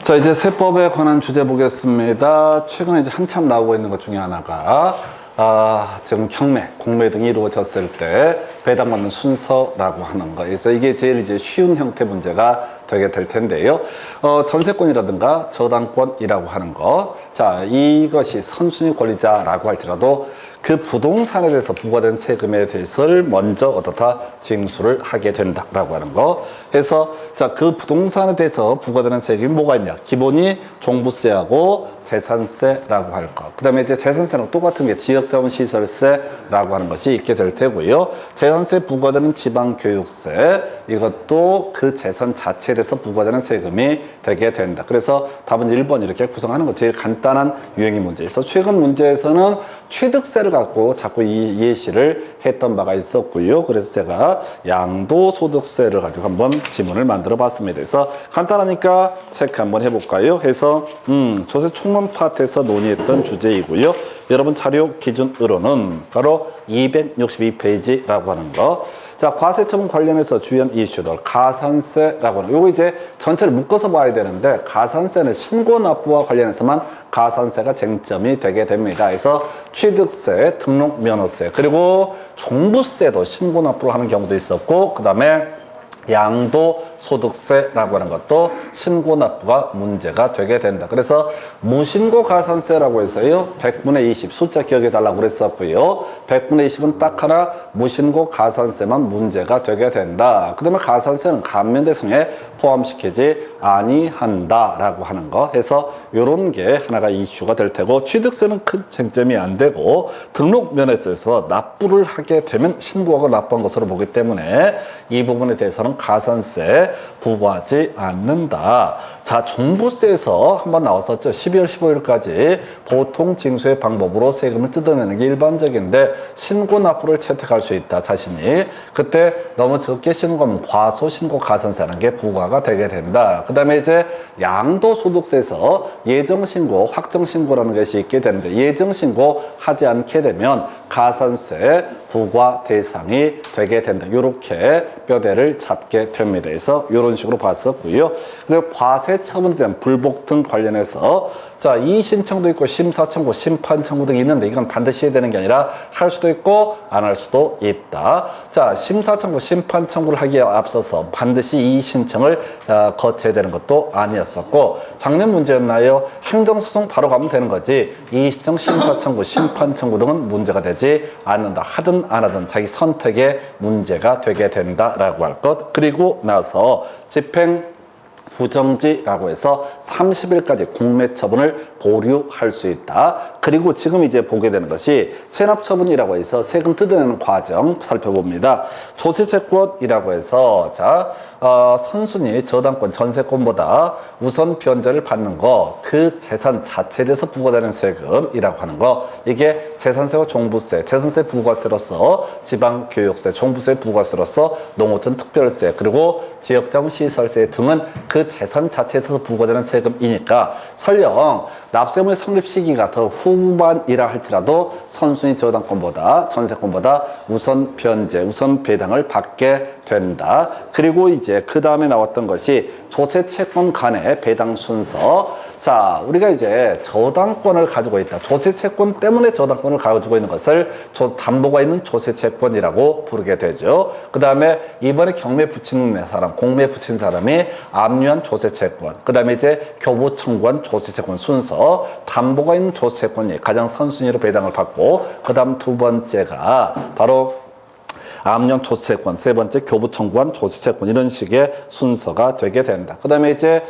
자, 이제 세법에 관한 주제 보겠습니다. 최근에 이제 한참 나오고 있는 것 중에 하나가 지금 경매, 공매 등이 이루어졌을 때 배당받는 순서라고 하는 거. 그래서 이게 제일 이제 쉬운 형태 문제가 되게 될 텐데요. 전세권이라든가 저당권이라고 하는 거. 자, 이것이 선순위 권리자라고 할지라도 그 부동산에 대해서 부과된 세금에 대해서를 먼저 어떻다 징수를 하게 된다라고 하는 거. 그래서 자, 그 부동산에 대해서 부과되는 세금이 뭐가 있냐? 기본이 종부세하고 재산세라고 할 거. 그다음에 이제 재산세랑 똑같은 게 지역자원시설세라고 하는 것이 있게 될 테고요. 재산세 부과되는 지방교육세, 이것도 그 재산 자체에 대해서 부과되는 세금이 되게 된다. 그래서 답은 1번 이렇게 구성하는 거. 제일 간단한 유형의 문제에서 최근 문제에서는 취득세를 갖고 자꾸 이 예시를 했던 바가 있었고요. 그래서 제가 양도소득세를 가지고 한번 지문을 만들어 봤습니다. 그래서 간단하니까 체크 한번 해볼까요? 해서 조세 총론 파트에서 논의했던 주제이고요. 여러분 자료 기준으로는 바로 262페이지라고 하는 거. 자, 과세처분 관련해서 주요한 이슈들, 가산세라고 하는, 요거 이제 전체를 묶어서 봐야 되는데, 가산세는 신고 납부와 관련해서만 가산세가 쟁점이 되게 됩니다. 그래서 취득세, 등록 면허세, 그리고 종부세도 신고 납부를 하는 경우도 있었고, 그 다음에 양도소득세라고 하는 것도 신고 납부가 문제가 되게 된다. 그래서 무신고 가산세라고 해서요, 100분의 20 숫자 기억해 달라고 그랬었고요. 100분의 20은 딱 하나 무신고 가산세만 문제가 되게 된다. 그 다음에 가산세는 감면 대상에 포함시키지 아니한다라고 하는 거 해서 요런 게 하나가 이슈가 될 테고, 취득세는 큰 쟁점이 안 되고 등록 면허세에서 납부를 하게 되면 신고하고 납부한 것으로 보기 때문에 이 부분에 대해서는 가산세 부과하지 않는다. 자, 종부세에서 한번 나왔었죠. 12월 15일까지 보통 징수의 방법으로 세금을 뜯어내는 게 일반적인데 신고 납부를 채택할 수 있다. 자신이 그때 너무 적게 신고하면 과소 신고 가산세라는 게 부과가 되게 된다. 그 다음에 이제 양도소득세에서 예정신고, 확정신고라는 것이 있게 되는데, 예정신고 하지 않게 되면 가산세 부과 대상이 되게 된다. 이렇게 뼈대를 잡게 됩니다. 그래서 이런 식으로 봤었고요. 그리고 과세처분에 대한 불복 등 관련해서 자, 이의신청도 있고 심사청구, 심판청구 등이 있는데 이건 반드시 해야 되는 게 아니라 할 수도 있고 안 할 수도 있다. 자, 심사청구, 심판청구를 하기에 앞서서 반드시 이의신청을 거쳐야 되는 것도 아니었었고, 작년 문제였나요? 행정소송 바로 가면 되는 거지 이의신청, 심사청구, 심판청구 등은 문제가 되지 않는다. 하든 안 하든 자기 선택에 문제가 되게 된다라고 할 것. 그리고 나서 집행 부정지라고 해서 30일까지 공매 처분을 보류할 수 있다. 그리고 지금 이제 보게 되는 것이 체납 처분이라고 해서 세금 뜯어내는 과정 살펴봅니다. 조세채권이라고 해서 자, 선순위 저당권, 전세권보다 우선 변제를 받는 거, 그 재산 자체에 대해서 부과되는 세금이라고 하는 거, 이게 재산세와 종부세, 재산세 부과세로서 지방교육세, 종부세 부과세로서 농어촌 특별세, 그리고 지역자원시설세 등은 그 재산 자체에 대해서 부과되는 세금이니까 설령 납세의무의 성립 시기가 더 후반이라 할지라도 선순위 저당권보다 전세권보다 우선 변제, 우선 배당을 받게 된다. 그리고 이제 그 다음에 나왔던 것이 조세채권 간의 배당 순서. 자, 우리가 이제 저당권을 가지고 있다. 조세채권 때문에 저당권을 가지고 있는 것을 담보가 있는 조세채권이라고 부르게 되죠. 그 다음에 이번에 경매 붙인 사람, 공매 붙인 사람이 압류한 조세채권, 그 다음에 이제 교부 청구한 조세채권 순서, 담보가 있는 조세채권이 가장 선순위로 배당을 받고, 그 다음 두 번째가 바로 압류한 조세채권, 세 번째 교부 청구한 조세채권, 이런 식의 순서가 되게 된다. 그 다음에 이제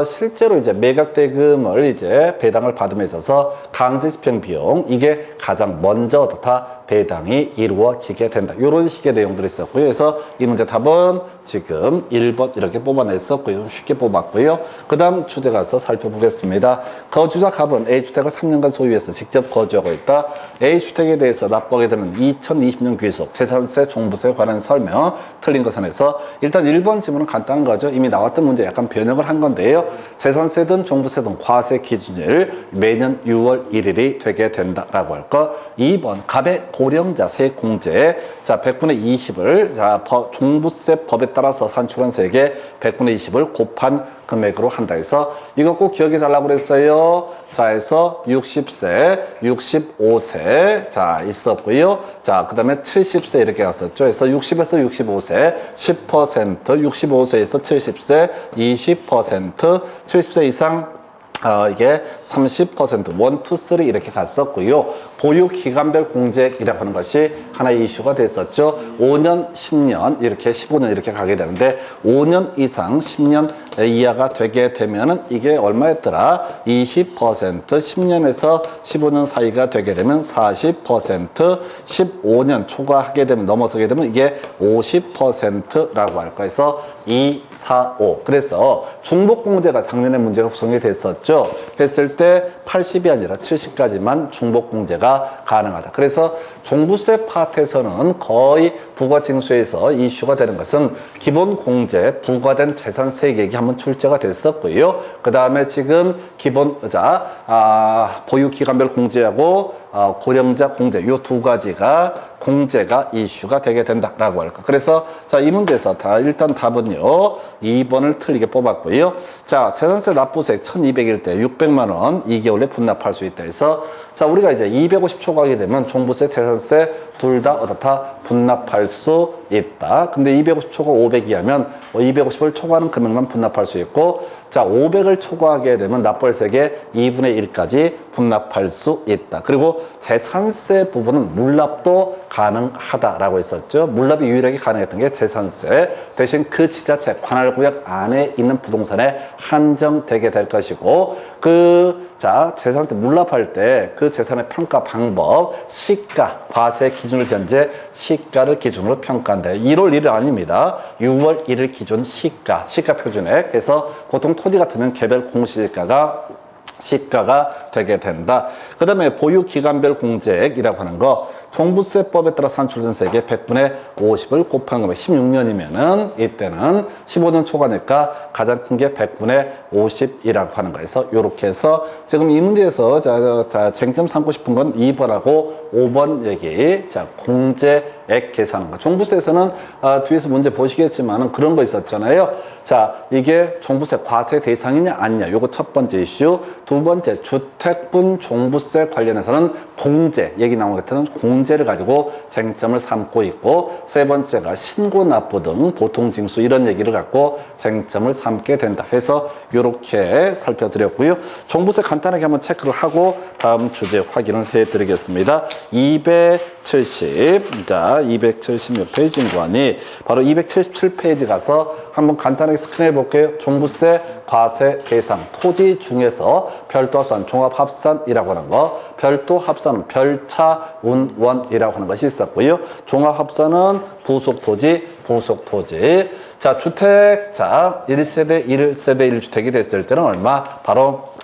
실제로 이제 매각대금을 이제 배당을 받음에 있어서 강제집행 비용, 이게 가장 먼저 어떻다 배당이 이루어지게 된다. 이런 식의 내용들이 있었고요. 그래서 이 문제 답은 지금 1번 이렇게 뽑아냈었고요. 쉽게 뽑았고요. 그 다음 주제 가서 살펴보겠습니다. 거주자 갑은 A주택을 3년간 소유해서 직접 거주하고 있다. A주택에 대해서 납부하게 되는 2020년 귀속, 재산세, 종부세에 관한 설명, 틀린 것은 해서 일단 1번 지문은 간단한 거죠. 이미 나왔던 문제 약간 변형을 한 건데요. 재산세든 종부세든 과세 기준일 매년 6월 1일이 되게 된다라고 할 거. 2번 갑의 고령자 세액공제. 자, 100분의 20을, 자, 종부세 법에 따라서 산출한 세액의 100분의 20을 곱한 금액으로 한다 해서 이거 꼭 기억해 달라고 그랬어요. 자, 해서 60세, 65세, 자, 있었고요. 자, 그 다음에 70세 이렇게 갔었죠. 그래서 60에서 65세, 10%, 65세에서 70세, 20%, 70세 이상 이게 30%, 1, 2, 3 이렇게 갔었고요. 보유 기간별 공제이라고 하는 것이 하나의 이슈가 됐었죠. 5년, 10년, 이렇게 15년 이렇게 가게 되는데 5년 이상 10년 이하가 되게 되면은 이게 얼마였더라? 20%, 10년에서 15년 사이가 되게 되면 40%, 15년 초과하게 되면 넘어서게 되면 이게 50%라고 할 거예요. 그래서 2, 4, 5. 그래서 중복공제가 작년에 문제가 구성이 됐었죠. 했을 때 80이 아니라 70까지만 중복공제가 가능하다. 그래서 종부세 파트에서는 거의 부가징수에서 이슈가 되는 것은 기본공제, 부과된 재산세액이 한번 출제가 됐었고요. 그 다음에 지금 보유기간별 공제하고 고령자 공제 이 두 가지가 공제가 이슈가 되게 된다라고 할까. 그래서 자, 이 문제에서 일단 답은요 2번을 틀리게 뽑았고요. 자, 재산세 납부세액 1200일 때 600만 원 2개월에 분납할 수 있다 해서 자, 우리가 이제 250초 가게 되면 종부세, 재산세 둘 다 어떻다 분납할 수 있다. 근데 250초가 500이 하면 250을 초과하는 금액만 분납할 수 있고, 자, 500을 초과하게 되면 납부세액의 2분의 1까지 분납할 수 있다. 그리고 재산세 부분은 물납도 가능하다라고 했었죠. 물납이 유일하게 가능했던 게 재산세. 대신 그 지자체 관할구역 안에 있는 부동산에 한정되게 될 것이고, 재산세 물납할 때 그 재산의 평가 방법, 시가, 과세 기준을 현재 시가를 기준으로 평가한다. 1월 1일 아닙니다. 6월 1일 기준 시가 표준액 해서 보통 토지 같으면 개별 공시지가가 시가가 되게 된다. 그 다음에 보유기간별 공제액이라고 하는 거, 종부세법에 따라 산출된 세액의 100분의 50을 곱한 금액 16년이면은 이때는 15년 초과니까 가장 큰 게 100분의 50이라고 하는 거에서 이렇게 해서 지금 이 문제에서 쟁점 삼고 싶은 건 2번하고 5번 얘기. 자, 공제액 계산한 거. 종부세에서는 뒤에서 문제 보시겠지만은 그런 거 있었잖아요. 자, 이게 종부세 과세 대상이냐 아니냐. 요거 첫 번째 이슈. 두 번째, 주택분 종부세 관련해서는 공제 얘기 나온 것 같은 공제를 가지고 쟁점을 삼고 있고, 세 번째가 신고 납부 등 보통징수 이런 얘기를 갖고 쟁점을 삼게 된다 해서 이렇게 살펴드렸고요. 종부세 간단하게 한번 체크를 하고 다음 주제 확인을 해드리겠습니다. 270, 자, 270몇 페이지인 거 아니? 바로 277페이지 가서 한번 간단하게 스크린해 볼게요. 종부세 과세 대상 토지 중에서 별도 합산, 종합 합산이라고 하는 거, 별도 합산은 별차 운원이라고 하는 것이 있었고요. 종합 합산은 부속 토지. 자, 주택자 1세대 1주택이 됐을 때는 얼마? 바로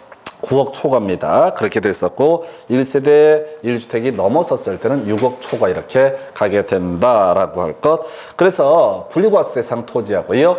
9억 초과입니다. 그렇게 됐었고, 1세대 1주택이 넘어섰을 때는 6억 초과 이렇게 가게 된다라고 할 것. 그래서 분리과세 대상 토지하고요,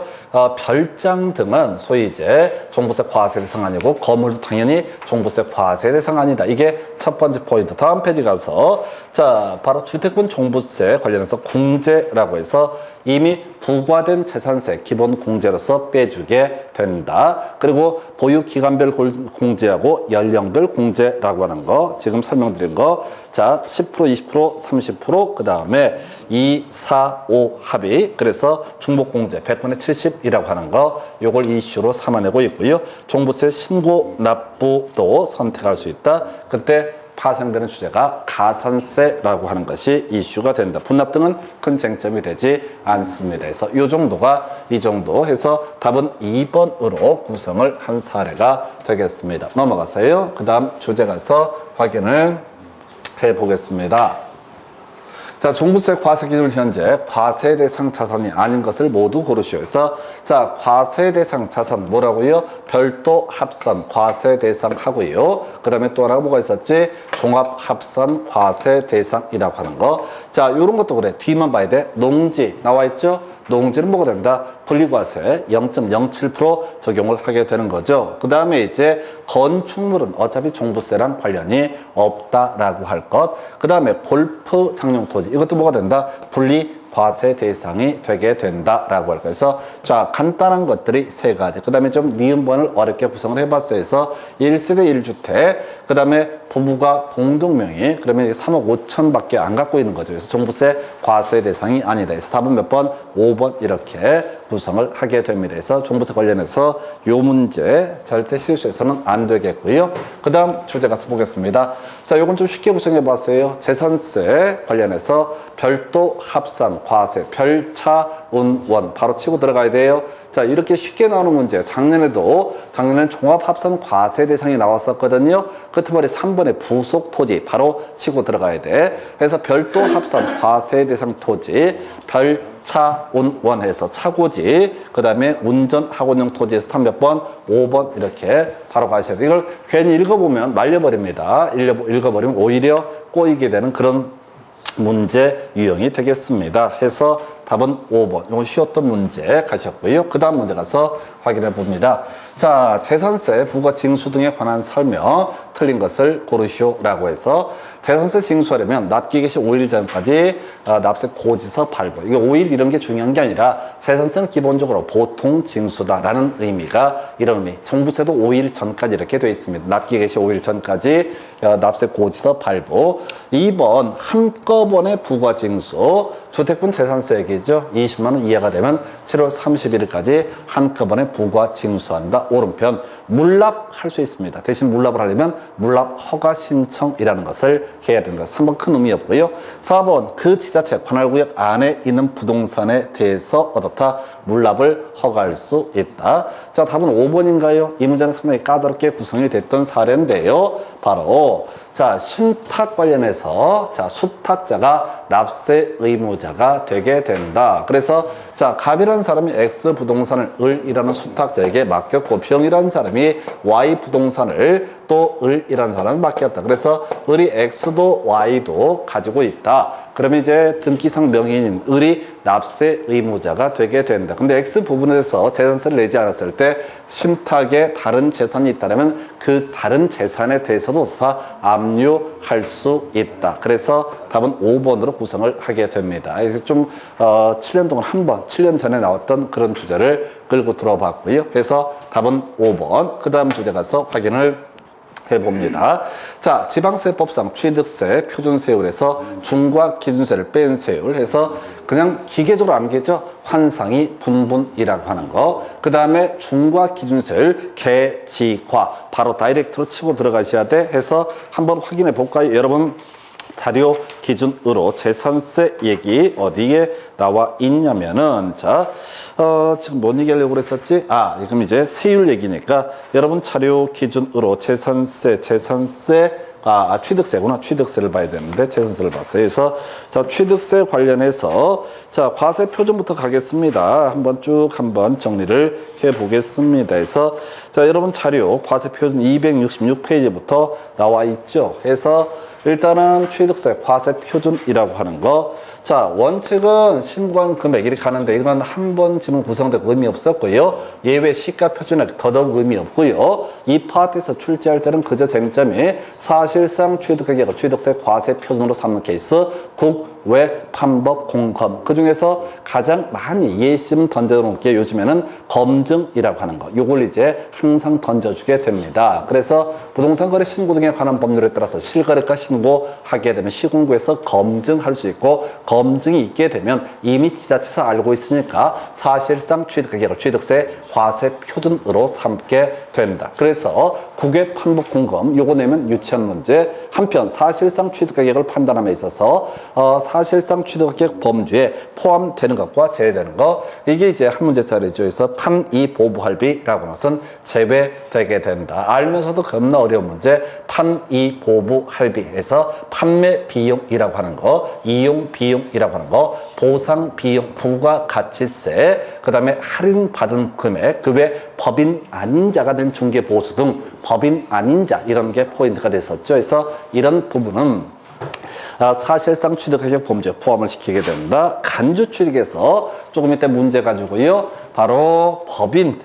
별장 등은 소위 이제 종부세 과세 대상 아니고, 건물도 당연히 종부세 과세 대상 아니다. 이게 첫 번째 포인트. 다음 페이지 가서 자, 바로 주택분 종부세 관련해서 공제라고 해서 이미 부과된 재산세 기본 공제로서 빼주게 된다. 그리고 보유 기간별 공제하고 연령별 공제라고 하는 거 지금 설명드린 거, 자, 10%, 20%, 30%, 그 다음에 2, 4, 5 합의. 그래서 중복공제 100분의 70이라고 하는 거, 요걸 이슈로 삼아내고 있고요. 종부세 신고 납부도 선택할 수 있다. 그때 파생되는 주제가 가산세라고 하는 것이 이슈가 된다. 분납 등은 큰 쟁점이 되지 않습니다. 그래서 이 정도 해서 답은 2번으로 구성을 한 사례가 되겠습니다. 넘어가세요. 그 다음 주제 가서 확인을 해보겠습니다. 자, 종부세 과세 기준을 현재 과세 대상 자산이 아닌 것을 모두 고르시오. 그래서 자, 과세 대상 자산 뭐라고요? 별도 합산 과세 대상 하고요. 그 다음에 또 하나가 뭐가 있었지? 종합 합산 과세 대상이라고 하는 거. 자, 요런 것도 그래. 뒤만 봐야 돼. 농지 나와 있죠? 노공제는 뭐가 된다? 분리과세 0.07% 적용을 하게 되는 거죠. 그 다음에 이제 건축물은 어차피 종부세랑 관련이 없다라고 할 것. 그 다음에 골프 장용 토지 이것도 뭐가 된다? 분리 과세 대상이 되게 된다라고 할 거예요. 그래서 자 간단한 것들이 세 가지. 그 다음에 좀 니은번을 어렵게 구성을 해봤어요. 그래서 1세대 1주택, 그 다음에 부부가 공동명의, 그러면 3억 5천밖에 안 갖고 있는 거죠. 그래서 종부세 과세 대상이 아니다. 그래서 답은 몇 번? 5번 이렇게 구성을 하게 됩니다. 그래서 종부세 관련해서 요 문제 절대 실수해서는 안 되겠고요. 그 다음 주제 가서 보겠습니다. 자, 요건 좀 쉽게 구성해 봤어요. 재산세 관련해서 별도 합산 과세 별차운원 바로 치고 들어가야 돼요. 자, 이렇게 쉽게 나오는 문제. 작년에는 종합합산 과세 대상이 나왔었거든요. 끝머리 3번의 부속 토지 바로 치고 들어가야 돼. 그래서 별도 합산 과세 대상 토지 별차운원해서 차고지, 그 다음에 운전학원용 토지에서 탑 몇 번? 5번 이렇게 바로 가셔야 돼요. 이걸 괜히 읽어보면 말려버립니다. 읽어버리면 오히려 꼬이게 되는 그런 문제 유형이 되겠습니다. 해서 답은 5번. 이건 쉬웠던 문제 가셨고요. 그 다음 문제 가서 확인해 봅니다. 자, 재산세, 부과 징수 등에 관한 설명 틀린 것을 고르시오라고 해서 재산세 징수하려면 납기 개시 5일 전까지 납세 고지서 발부. 이게 5일 이런 게 중요한 게 아니라 재산세는 기본적으로 보통 징수다라는 의미가 이런 의미. 종부세도 5일 전까지 이렇게 되어 있습니다. 납기 개시 5일 전까지 납세 고지서 발부. 2번 한꺼번에 부과 징수. 주택분 재산세액이죠. 20만 원 이하가 되면 7월 31일까지 한꺼번에 부과 징수한다. 오른편 물납할 수 있습니다. 대신 물납을 하려면 물납 허가 신청이라는 것을 해야 된다. 3번 큰 의미 없고요. 4번 그 지자체 관할구역 안에 있는 부동산에 대해서 어떻다? 물납을 허가할 수 있다. 자, 답은 5번인가요? 이 문제는 상당히 까다롭게 구성이 됐던 사례인데요. 바로 자, 신탁 관련해서 자, 수탁자가 납세 의무자가 되게 된다. 그래서 자, 갑이라는 사람이 X 부동산을 을이라는 수탁자에게 맡겼고 병이라는 사람이 Y 부동산을 또 을이라는 사람을 맡겼다. 그래서 을이 X도 Y도 가지고 있다. 그러면 이제 등기상 명의인 을이 납세 의무자가 되게 된다. 근데 X 부분에서 재산세를 내지 않았을 때 신탁에 다른 재산이 있다면 그 다른 재산에 대해서도 다 압류할 수 있다. 그래서 답은 5번으로 구성을 하게 됩니다. 그래서 좀 7년 동안 한 번, 7년 전에 나왔던 그런 주제를 끌고 들어봤고요. 그래서 답은 5번. 그 다음 주제 가서 확인을 해봅니다. 자, 지방세법상 취득세 표준세율에서 중과 기준세를 뺀 세율 해서 그냥 기계적으로 암기죠. 환상이 분분이라고 하는 거. 그 다음에 중과 기준세율 개지과 바로 다이렉트로 치고 들어가셔야 돼. 해서 한번 확인해 볼까요? 여러분 자료 기준으로 재산세 얘기 어디에 나와 있냐면은 자, 지금 뭔 얘기하려고 그랬었지? 그럼 이제 세율 얘기니까 여러분 자료 기준으로 재산세 취득세구나. 취득세를 봐야 되는데 재산세를 봤어요. 그래서 자, 취득세 관련해서 자, 과세 표준부터 가겠습니다. 한번 정리를 해 보겠습니다. 그래서 자, 여러분 자료 과세 표준 266페이지부터 나와 있죠. 해서 일단은 취득세 과세 표준이라고 하는 거. 자, 원칙은 신고한 금액 이렇게 가는데 이건 한 번 지문 구성되고 의미 없었고요. 예외 시가 표준액 더더욱 의미 없고요. 이 파트에서 출제할 때는 그저 쟁점이 사실상 취득액이 취득세 과세 표준으로 삼는 케이스 국외 판법 공검. 그 중에서 가장 많이 예심 던져놓은 게 요즘에는 검증이라고 하는 거. 요걸 이제 항상 던져주게 됩니다. 그래서 부동산 거래 신고 등에 관한 법률에 따라서 실거래가 신고하게 되면 시군구에서 검증할 수 있고 검증이 있게 되면 이미 지자체에서 알고 있으니까 사실상 취득액이 취득세 과세 표준으로 삼게 된다. 그래서 국외 판법 공검 요거 내면 유치한 문제. 한편 사실상 취득액을 판단함에 있어서 사실상 취득액 범주에 포함되는 것과 제외되는 것 이게 이제 한 문제짜리죠. 그래서 판이 보부할비라고 하는 것은 제외되게 된다. 알면서도 겁나 어려운 문제. 판이 보부할비에서 판매 비용이라고 하는 거, 이용 비용이라고 하는 거, 보상 비용, 부가가치세, 그 다음에 할인 받은 금액, 그 외 법인 아닌 자가 된 중개 보수 등 법인 아닌 자 이런 게 포인트가 됐었죠. 그래서 이런 부분은 사실상 취득회계 범죄에 포함을 시키게 된다. 간주 취득에서 조금 이따 문제 가지고요. 바로 법인,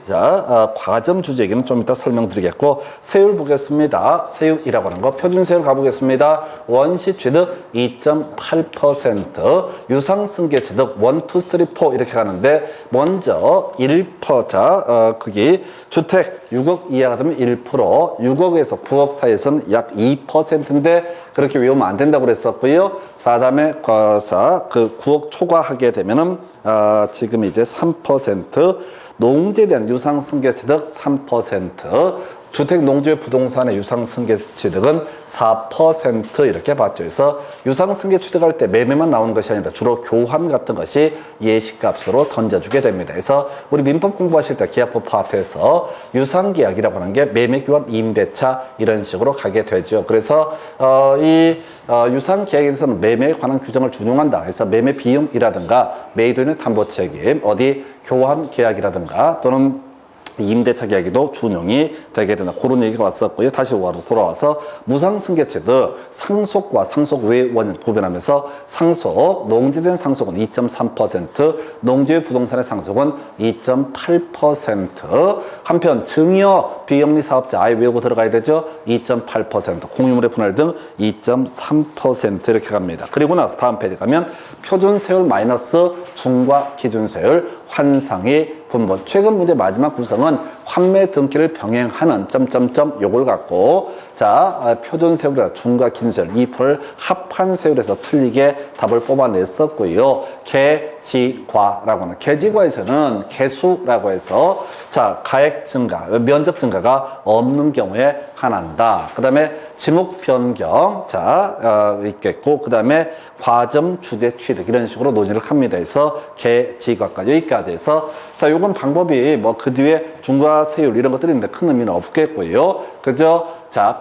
과점 주제기는 좀 이따 설명드리겠고, 세율 보겠습니다. 세율이라고 하는 거, 표준 세율 가보겠습니다. 원시 취득 2.8%, 유상승계 취득 1, 2, 3, 4 이렇게 가는데, 먼저 1%, 그게 주택 6억 이하가 되면 1%, 6억에서 9억 사이에서는 약 2%인데, 그렇게 외우면 안 된다고 그랬었고요. 그 다음에 그 9억 초과하게 되면은 지금 이제 3%, 농지에 대한 유상승계 취득 3%, 주택 농지의 부동산의 유상승계 취득은 4% 이렇게 봤죠. 그래서 유상승계 취득할 때 매매만 나오는 것이 아니라 주로 교환 같은 것이 예시값으로 던져주게 됩니다. 그래서 우리 민법 공부하실 때 계약법 파트에서 유상계약이라고 하는 게 매매, 교환, 임대차 이런 식으로 가게 되죠. 그래서 유상계약에 대해서는 매매에 관한 규정을 준용한다. 그래서 매매 비용이라든가 매도인의 담보 책임, 어디 교환 계약이라든가 또는 임대차 계약에도 준용이 되게 된다. 그런 얘기가 왔었고요. 다시 돌아와서 무상승계 취득 상속과 상속 외 원인 구별하면서 상속, 농지된 상속은 2.3%, 농지의 부동산의 상속은 2.8%, 한편 증여 비영리 사업자 아예 외우고 들어가야 되죠. 2.8%, 공유물의 분할 등 2.3% 이렇게 갑니다. 그리고 나서 다음 페이지 가면 표준세율 마이너스 중과 기준세율 환상의 분본. 최근 문제 마지막 구성은 환매 등기를 병행하는 점점점 요걸 갖고 표준세율이나 중과 기준세율 2%를 합한 세율에서 틀리게 답을 뽑아냈었고요. 개지과라고 하는, 개지과에서는 개수라고 해서 가액 증가, 면적 증가가 없는 경우에 한한다. 그 다음에 지목 변경 있겠고, 그 다음에 과점 주제 취득 이런 식으로 논의를 합니다. 그래서 개지과까지 여기까지 해서 요건 방법이 뭐 그 뒤에 중과 세율 이런 것들이 있는데 큰 의미는 없겠고요. 그죠?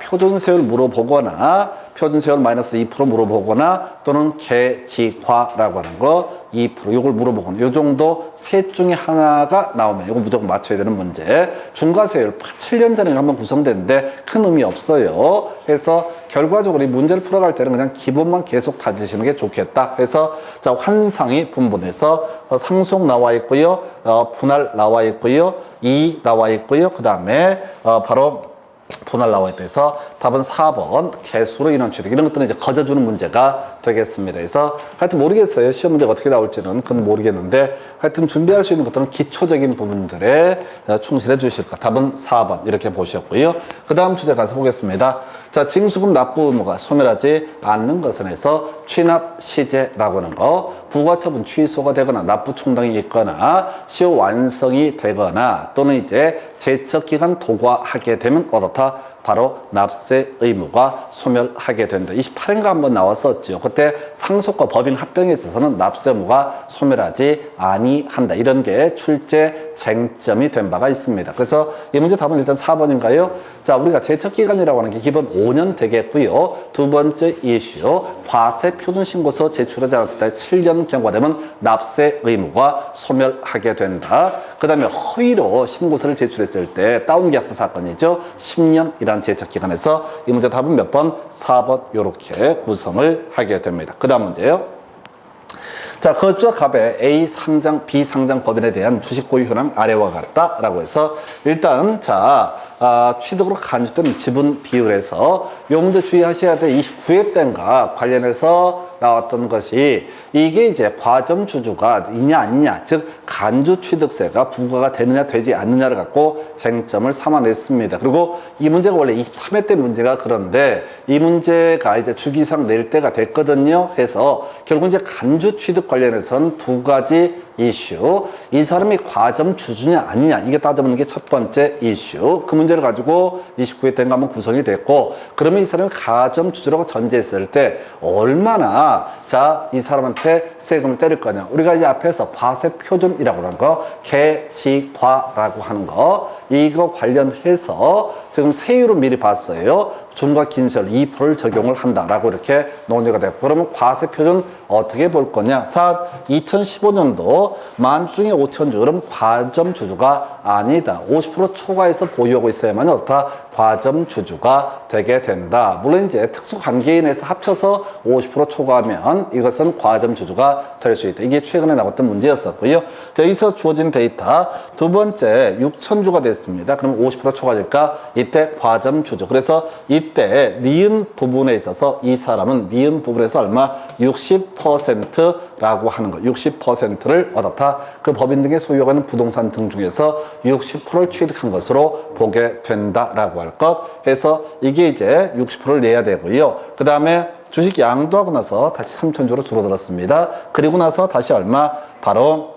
표준세율 물어보거나 표준세율 마이너스 2% 물어보거나 또는 개지과라고 하는 거 2% 이걸 물어보거나 요 정도 셋 중에 하나가 나오면 이거 무조건 맞춰야 되는 문제. 중과세율 7년 전에 한번 구성됐는데 큰 의미 없어요. 그래서 결과적으로 이 문제를 풀어갈 때는 그냥 기본만 계속 다지시는 게 좋겠다. 그래서 환상이 분분해서 상속 나와 있고요. 분할 나와 있고요. 이 나와 있고요. 그 다음에 바로 분할 나와 있대서 답은 4번 개수로 인한 취득 이런 것들은 이제 거저주는 문제가 되겠습니다. 그래서 하여튼 모르겠어요. 시험 문제가 어떻게 나올지는 그건 모르겠는데 하여튼 준비할 수 있는 것들은 기초적인 부분들에 충실해 주실까. 답은 4번 이렇게 보셨고요. 그 다음 주제 가서 보겠습니다. 징수금 납부 의무가 소멸하지 않는 것은 해서 취납 시제라고 하는 거, 부과처분 취소가 되거나 납부 충당이 있거나 시효 완성이 되거나 또는 이제 제척기간 도과하게 되면 어떻다? 바로 납세 의무가 소멸하게 된다. 28회인가 한번 나왔었죠. 그때 상속과 법인 합병에 있어서는 납세 의무가 소멸하지 아니한다. 이런 게 출제 쟁점이 된 바가 있습니다. 그래서 이 문제 답은 일단 4번인가요? 우리가 제척기간이라고 하는 게 기본 5년 되겠고요. 두 번째 이슈, 과세 표준신고서 제출하지 않았을 때 7년 경과가 되면 납세 의무가 소멸하게 된다. 그 다음에 허위로 신고서를 제출했을 때 다운계약서 사건이죠. 10년이라는 제척기간에서 이 문제 답은 몇 번? 4번 이렇게 구성을 하게 됩니다. 그 다음 문제요. 거주자갑의 A 상장, B 상장 법인에 대한 주식 보유 현황 아래와 같다라고 해서 일단 취득으로 간주된 지분 비율에서 요 문제 주의하셔야 돼. 29회 때인가 관련해서 나왔던 것이 이게 이제 과점 주주가 있냐 아니냐, 즉 간주 취득세가 부과가 되느냐 되지 않느냐를 갖고 쟁점을 삼아냈습니다. 그리고 이 문제가 원래 23회 때 문제가 그런데 이 문제가 이제 주기상 낼 때가 됐거든요. 해서 결국 이제 간주 취득 관련해서는 두 가지 이슈, 이 사람이 과점 주주냐 아니냐 이게 따져보는 게 첫 번째 이슈. 그 문제를 가지고 29회 때인가 한번 구성이 됐고, 그러면 이 사람이 가점 주주라고 전제했을 때 얼마나 이 사람한테 세금을 때릴 거냐. 우리가 이제 앞에서 과세 표준이라고 하는 거, 개지과라고 하는 거, 이거 관련해서 지금 세율을 미리 봤어요. 중과 긴세율 2%를 적용을 한다라고 이렇게 논의가 됐고, 그러면 과세 표준 어떻게 볼 거냐? 2015년도 만주 중에 5,000주, 그럼 과점 주주가 아니다. 50% 초과해서 보유하고 있어야만 어떻다? 과점 주주가 되게 된다. 물론 이제 특수 관계인에서 합쳐서 50% 초과하면 이것은 과점 주주가 될 수 있다. 이게 최근에 나왔던 문제였었고요. 자, 여기서 주어진 데이터 두 번째 6,000주가 됐습니다. 그럼 50% 초과될까? 이때 과점 주주. 그래서 이때 니은 부분에 있어서 이 사람은 니은 부분에서 얼마? 60%라고 하는 거. 60%를 얻었다. 그 법인 등의 소유하는 부동산 등 중에서 60%를 취득한 것으로 보게 된다라고 할 것. 해서 이게 이제 60%를 내야 되고요. 그 다음에 주식 양도하고 나서 다시 3,000주로 줄어들었습니다. 그리고 나서 다시 얼마? 바로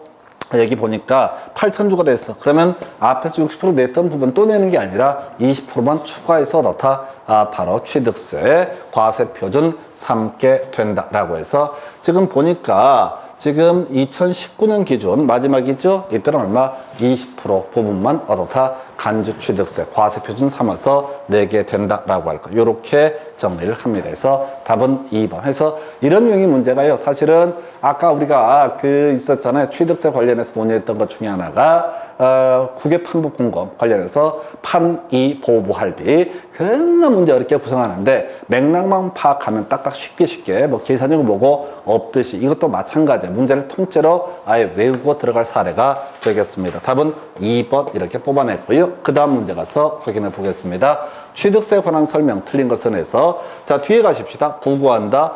여기 보니까 8,000주가 됐어. 그러면 앞에서 60% 냈던 부분 또 내는 게 아니라 20%만 추가해서 넣다. 바로 취득세 과세표준 삼게 된다라고 해서 지금 보니까 지금 2019년 기준 마지막이죠. 이때는 얼마? 20% 부분만 얻어다 간주취득세 과세표준 삼아서 내게 된다라고 할 거. 이렇게 정리를 합니다. 그래서 답은 2번. 해서 이런 유형의 문제가요. 사실은 아까 우리가 있었잖아요. 취득세 관련해서 논의했던 것 중에 하나가 국외 판부 공급 관련해서 판이 보부 할비 그런 문제 어렵게 구성하는데 맥락만 파악하면 딱딱 쉽게 뭐 계산적으로 뭐고 없듯이 이것도 마찬가지예요. 문제를 통째로 아예 외우고 들어갈 사례가 되겠습니다. 답은 2번 이렇게 뽑아냈고요. 그 다음 문제 가서 확인해 보겠습니다. 취득세에 관한 설명 틀린 것은 해서 자 뒤에 가십시다. 부과한다,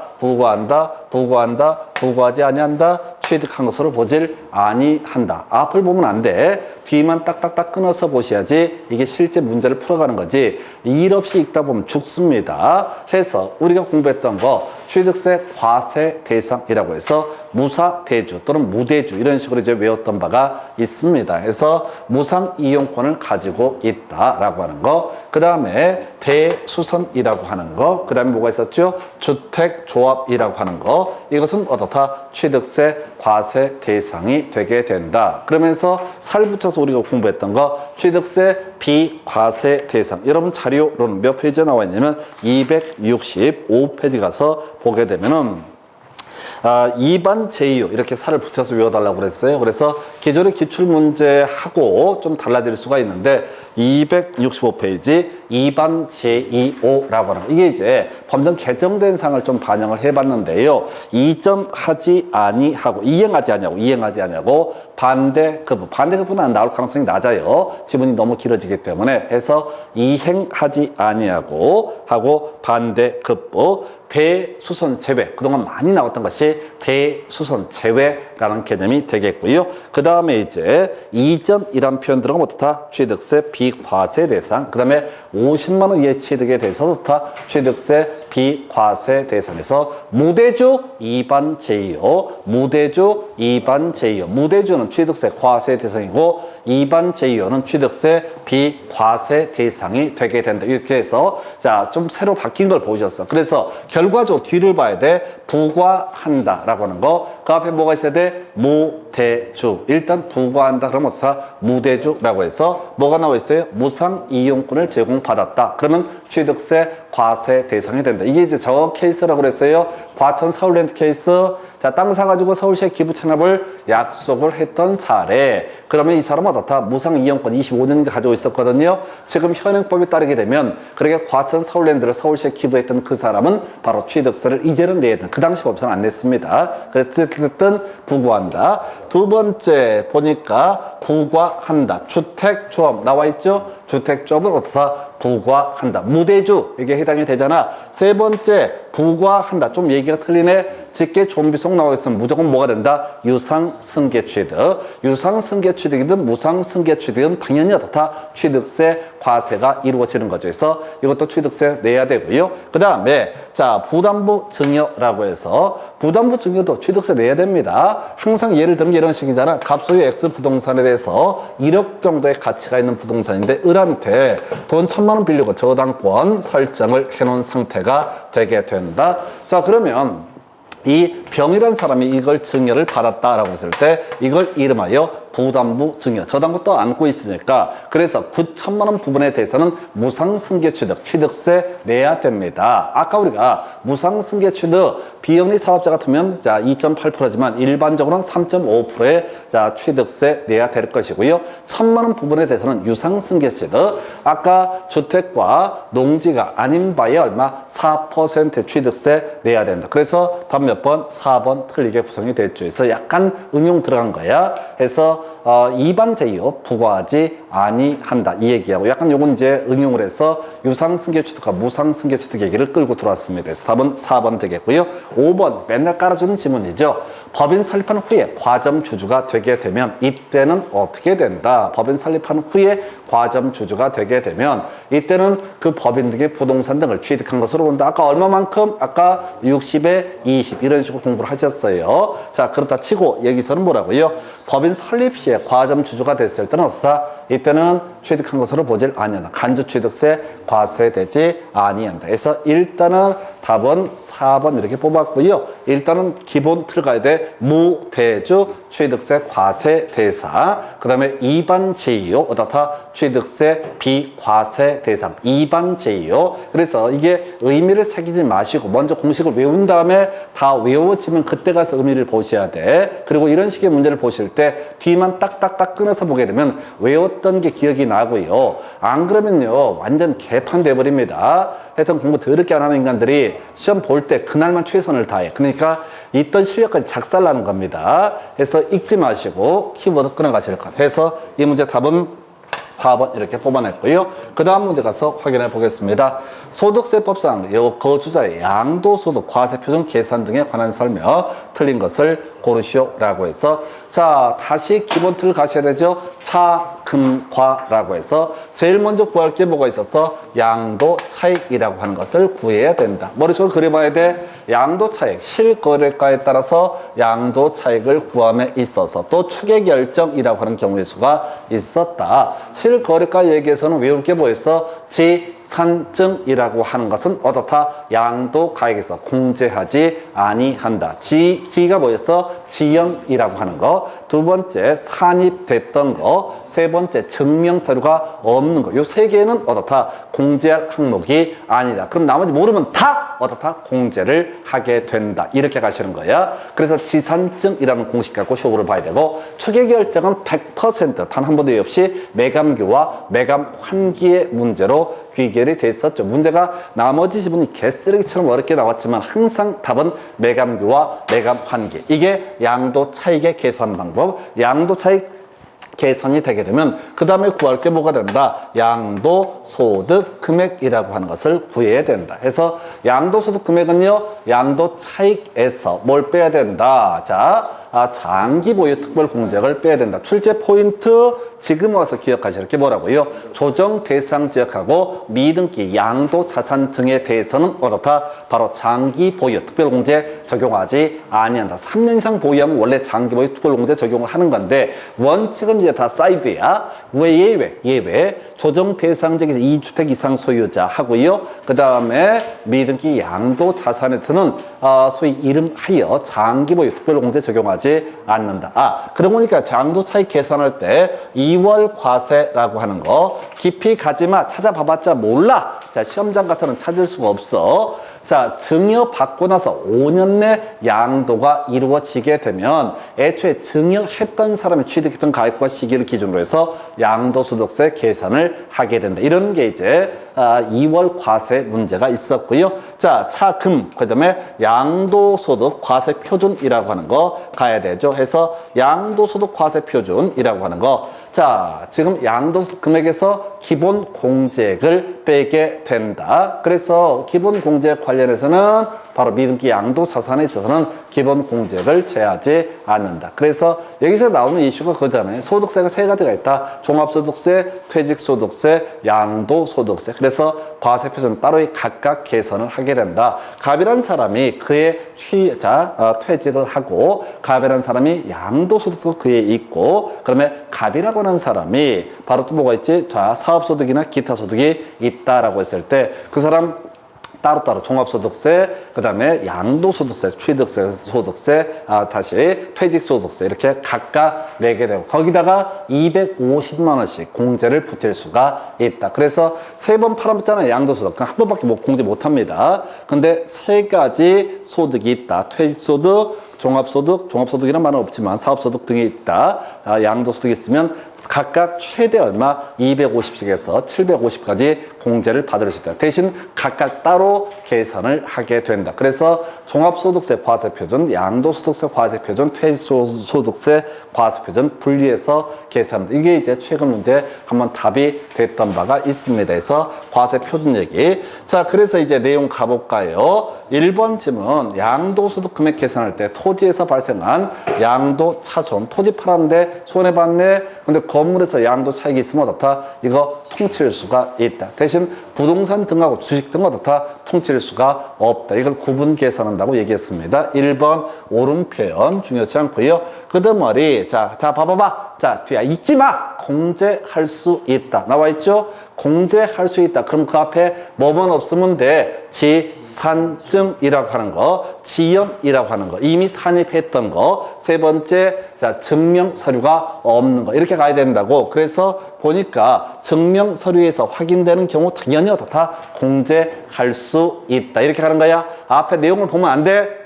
부과하지 아니한다, 취득한 것으로 보질 아니한다. 앞을 보면 안 돼. 뒤만 딱딱딱 끊어서 보셔야지 이게 실제 문제를 풀어가는 거지. 일 없이 읽다 보면 죽습니다. 해서 우리가 공부했던 거 취득세 과세 대상이라고 해서 무사대주 또는 무대주 이런 식으로 이제 외웠던 바가 있습니다. 그래서 무상 이용권을 가지고 있다라고 하는 거. 그 다음에 대수선이라고 하는 거. 그 다음에 뭐가 있었죠? 주택조합이라고 하는 거. 이것은 어떻다? 취득세 과세 대상이 되게 된다. 그러면서 살 붙여서 우리가 공부했던 거 취득세 비과세 대상. 여러분 자료로는 몇 페이지에 나와 있냐면 265페이지 가서 보게 되면은 2반 제2호 이렇게 살을 붙여서 외워달라고 그랬어요. 그래서 기존의 기출문제하고 좀 달라질 수가 있는데 265페이지 2반 제2호라고 하는 거. 이게 이제 법령 개정된 상을 좀 반영을 해봤는데요. 이행하지 아니하고 반대급부는 나올 가능성이 낮아요. 지문이 너무 길어지기 때문에 해서 이행하지 아니하고 하고 반대급부 대수선 제외 그동안 많이 나왔던 것이 대수선 제외라는 개념이 되겠고요. 그 다음에 이제 이전이란 표현 들어가면 어떻다? 취득세 비과세 대상. 그 다음에 50만 원 이하 취득에 대해서 어떻다? 취득세 비과세 대상에서 무대주 2반 제2호 무대주는 취득세 과세 대상이고 2반 제2호는 취득세 비과세 대상이 되게 된다. 이렇게 해서 자, 좀 새로 바뀐 걸 보셨어. 그래서 결과적으로 뒤를 봐야 돼. 부과한다 라고 하는 거. 그 앞에 뭐가 있어야 돼? 무대주. 일단 부과한다 그러면 어떻다? 무대주라고 해서 뭐가 나와 있어요? 무상 이용권을 제공받았다. 그러면 취득세 과세 대상이 된다. 이게 이제 저 케이스라고 그랬어요. 과천 서울랜드 케이스. 자, 땅 사가지고 서울시에 기부 체납을 약속을 했던 사례. 그러면 이 사람은 어떻다? 무상 이용권 25년인가 가지고 있었거든요. 지금 현행법에 따르게 되면 그렇게 과천 서울랜드를 서울시에 기부했던 그 사람은 바로 취득세를 이제는 내야 된다. 그 당시 법에서는 안 냈습니다. 그래서 어쨌든 부과한다. 두 번째 보니까 부과한다. 주택조합 나와 있죠? 주택조합은 어떻다? 부과한다. 무대주 이게 해당이 되잖아. 세 번째 부과한다. 좀 얘기가 틀리네. 직계 좀비속 나와 있으면 무조건 뭐가 된다? 유상승계취득. 유상승계취득이든 무상승계취득은 당연히 어떻다? 취득세 과세가 이루어지는 거죠. 그래서 이것도 취득세 내야 되고요. 그 다음에 자 부담부 증여라고 해서 부담부 증여도 취득세 내야 됩니다. 항상 예를 들면 이런 식이잖아. 갑소유 X 부동산에 대해서 1억 정도의 가치가 있는 부동산인데 을한테 돈 1,000만 원 빌리고 저당권 설정을 해놓은 상태가 되게 된다. 자 그러면 이 병이란 사람이 이걸 증여를 받았다라고 했을 때 이걸 이름하여 부담부 증여, 저당부 또 안고 있으니까 그래서 9천만 원 부분에 대해서는 무상승계 취득세 내야 됩니다. 아까 우리가 무상승계 취득 비영리 사업자 같으면 자 2.8%지만 일반적으로는 3.5%의 자 취득세 내야 될 것이고요. 1,000만 원 부분에 대해서는 유상승계 취득 아까 주택과 농지가 아닌 바에 얼마 4% 취득세 내야 된다. 그래서 답 몇 번? 4번 틀리게 구성이 됐죠. 그래서 약간 응용 들어간 거야. 해서 이반 제휴 부과하지 아니한다 이 얘기하고 약간 요건 이제 응용을 해서 유상승계 취득과 무상승계 취득 얘기를 끌고 들어왔습니다. 그래서 답은 4번 되겠고요. 5번 맨날 깔아주는 지문이죠. 법인 설립한 후에 과점 주주가 되게 되면 이때는 어떻게 된다? 법인 설립한 후에 과점 주주가 되게 되면 이때는 그 법인 등의 부동산 등을 취득한 것으로 본다. 아까 얼마만큼? 아까 60에 20 이런 식으로 공부를 하셨어요. 자 그렇다 치고 여기서는 뭐라고요? 법인 설립 시에 과점 주주가 됐을 때는 어떻다? 이때는 취득한 것으로 보질 아니한다. 간주취득세 과세되지 아니한다. 그래서 일단은 답은 4번 이렇게 뽑았고요. 일단은 기본 틀 가야 돼. 무대주 취득세 과세 대상. 그 다음에 이반 제휴 어떻다? 취득세 비과세 대상. 이반 제휴. 그래서 이게 의미를 새기지 마시고 먼저 공식을 외운 다음에 다 외워지면 그때 가서 의미를 보셔야 돼. 그리고 이런 식의 문제를 보실 때 뒤만 딱딱딱 끊어서 보게 되면 외웠던 게 기억이 나고요. 안 그러면요 완전 개판돼 버립니다. 하여튼 공부 더럽게 안 하는 인간들이 시험 볼 때 그날만 최선을 다해. 그러니까 있던 실력까지 작살나는 겁니다. 해서 읽지 마시고 키워드 끊어가실 것. 해서 이 문제 답은 4번 이렇게 뽑아냈고요. 그 다음 문제 가서 확인해 보겠습니다. 소득세법상 거주자의 양도소득 과세표준 계산 등에 관한 설명 틀린 것을 고르시오라고 해서 자 다시 기본 틀 가셔야 되죠. 차금과라고 해서 제일 먼저 구할 게 뭐가 있어서 양도 차익이라고 하는 것을 구해야 된다. 머릿속으로 그려봐야 돼. 양도 차익 실거래가에 따라서 양도 차익을 구함에 있어서 또 추계 결정이라고 하는 경우의 수가 있었다. 실거래가 얘기에서는 외울 게 뭐였어? 지산증이라고 하는 것은 어떻다? 양도 가액에서 공제하지 아니한다. 지가 뭐였어? 지연이라고 하는 거. 두 번째 산입됐던 거. 세 번째 증명서류가 없는 거. 요 세 개는 어떻다? 공제할 항목이 아니다. 그럼 나머지 모르면 다 어떻다? 공제를 하게 된다. 이렇게 가시는 거야. 그래서 지산증이라는 공식 갖고 시험을 봐야 되고 추계 결정은 100% 단 한 번도 없이 매감규와 매감 환기의 문제로 귀결이 됐었죠. 문제가 나머지 지문이 개쓰레기처럼 어렵게 나왔지만 항상 답은 매감규와 매감 환기. 이게 양도 차익의 계산 방법. 양도 차익 계산이 되게 되면 그 다음에 구할 게 뭐가 된다? 양도소득 금액이라고 하는 것을 구해야 된다. 해서 양도소득 금액은요 양도차익에서 뭘 빼야 된다? 자 장기보유 특별공제액을 빼야 된다. 출제 포인트 지금 와서 기억하실 게 뭐라고요? 조정 대상 지역하고 미등기 양도자산 등에 대해서는 어떻다? 바로 장기보유 특별공제 적용하지 아니한다. 3년 이상 보유하면 원래 장기보유 특별공제 적용을 하는 건데 원칙은 이제 다 사이드야. 왜 예외 조정 대상 지역에서 2주택 이상 소유자 하고요. 그 다음에 미등기 양도자산에서는 소위 이름하여 장기보유 특별공제 적용하지 않는다. 그러고 보니까 양도차익 계산할 때 2월 과세라고 하는 거 깊이 가지마. 찾아봐봤자 몰라. 자 시험장 가서는 찾을 수가 없어. 자 증여받고 나서 5년 내 양도가 이루어지게 되면 애초에 증여했던 사람이 취득했던 가액과 시기를 기준으로 해서 양도소득세 계산을 하게 된다. 이런 게 이제 2월 과세 문제가 있었고요. 자 차금 그 다음에 양도소득 과세 표준이라고 하는 거 가야 되죠. 해서 양도소득 과세 표준이라고 하는 거 자 지금 양도소득 금액에서 기본 공제액을 빼게 된다. 그래서 기본 공제액 관련해서는 바로 미등기 양도자산에 있어서는 기본 공제액을 제하지 않는다. 그래서 여기서 나오는 이슈가 그거잖아요. 소득세가 세 가지가 있다. 종합소득세, 퇴직소득세, 양도소득세. 그래서 과세표준 따로 각각 계산을 하게 된다. 갑이라는 사람이 그의 퇴직을 하고 갑이라는 사람이 양도소득도 그에 있고 그러면 갑이라고 하는 사람이 바로 또 뭐가 있지? 자 사업소득이나 기타 소득이 있다라고 했을 때 그 사람 따로따로 종합소득세, 그 다음에 양도소득세, 취득세, 소득세, 다시 퇴직소득세 이렇게 각각 내게 되고 거기다가 250만 원씩 공제를 붙일 수가 있다. 그래서 3번 팔아봤잖아요. 양도소득. 한 번밖에 공제 못합니다. 근데 3가지 소득이 있다. 퇴직소득, 종합소득이란 말은 없지만 사업소득 등이 있다. 양도소득이 있으면 각각 최대 얼마 250씩에서 750까지 공제를 받을 수 있다. 대신 각각 따로 계산을 하게 된다. 그래서 종합소득세 과세표준, 양도소득세 과세표준, 퇴직소득세 과세표준 분리해서 계산합니다. 이게 이제 최근 문제 한번 답이 됐던 바가 있습니다. 그래서 과세표준 얘기. 자, 그래서 이제 내용 가볼까요? 1번 질문, 양도소득 금액 계산할 때 토지에서 발생한 양도 차손, 토지 팔았는데 손해봤네. 근데 건물에서 양도 차익이 있으면 어떻다? 이거 통칠 수가 있다. 대신 부동산 등하고 주식 등은 어떻다? 통칠 수가 없다. 이걸 구분 계산한다고 얘기했습니다. 1번 옳은 표현 중요치 않고요. 그다음에 자 봐봐봐. 자, 뒤에 잊지 마. 공제할 수 있다. 나와 있죠? 공제할 수 있다. 그럼 그 앞에 뭐만 없으면 돼? 지산증이라고 하는 거, 지연이라고 하는 거, 이미 산입했던 거, 3번째, 자, 증명 서류가 없는 거, 이렇게 가야 된다고. 그래서 보니까 증명 서류에서 확인되는 경우 당연히 어떻다? 공제할 수 있다. 이렇게 가는 거야. 앞에 내용을 보면 안 돼.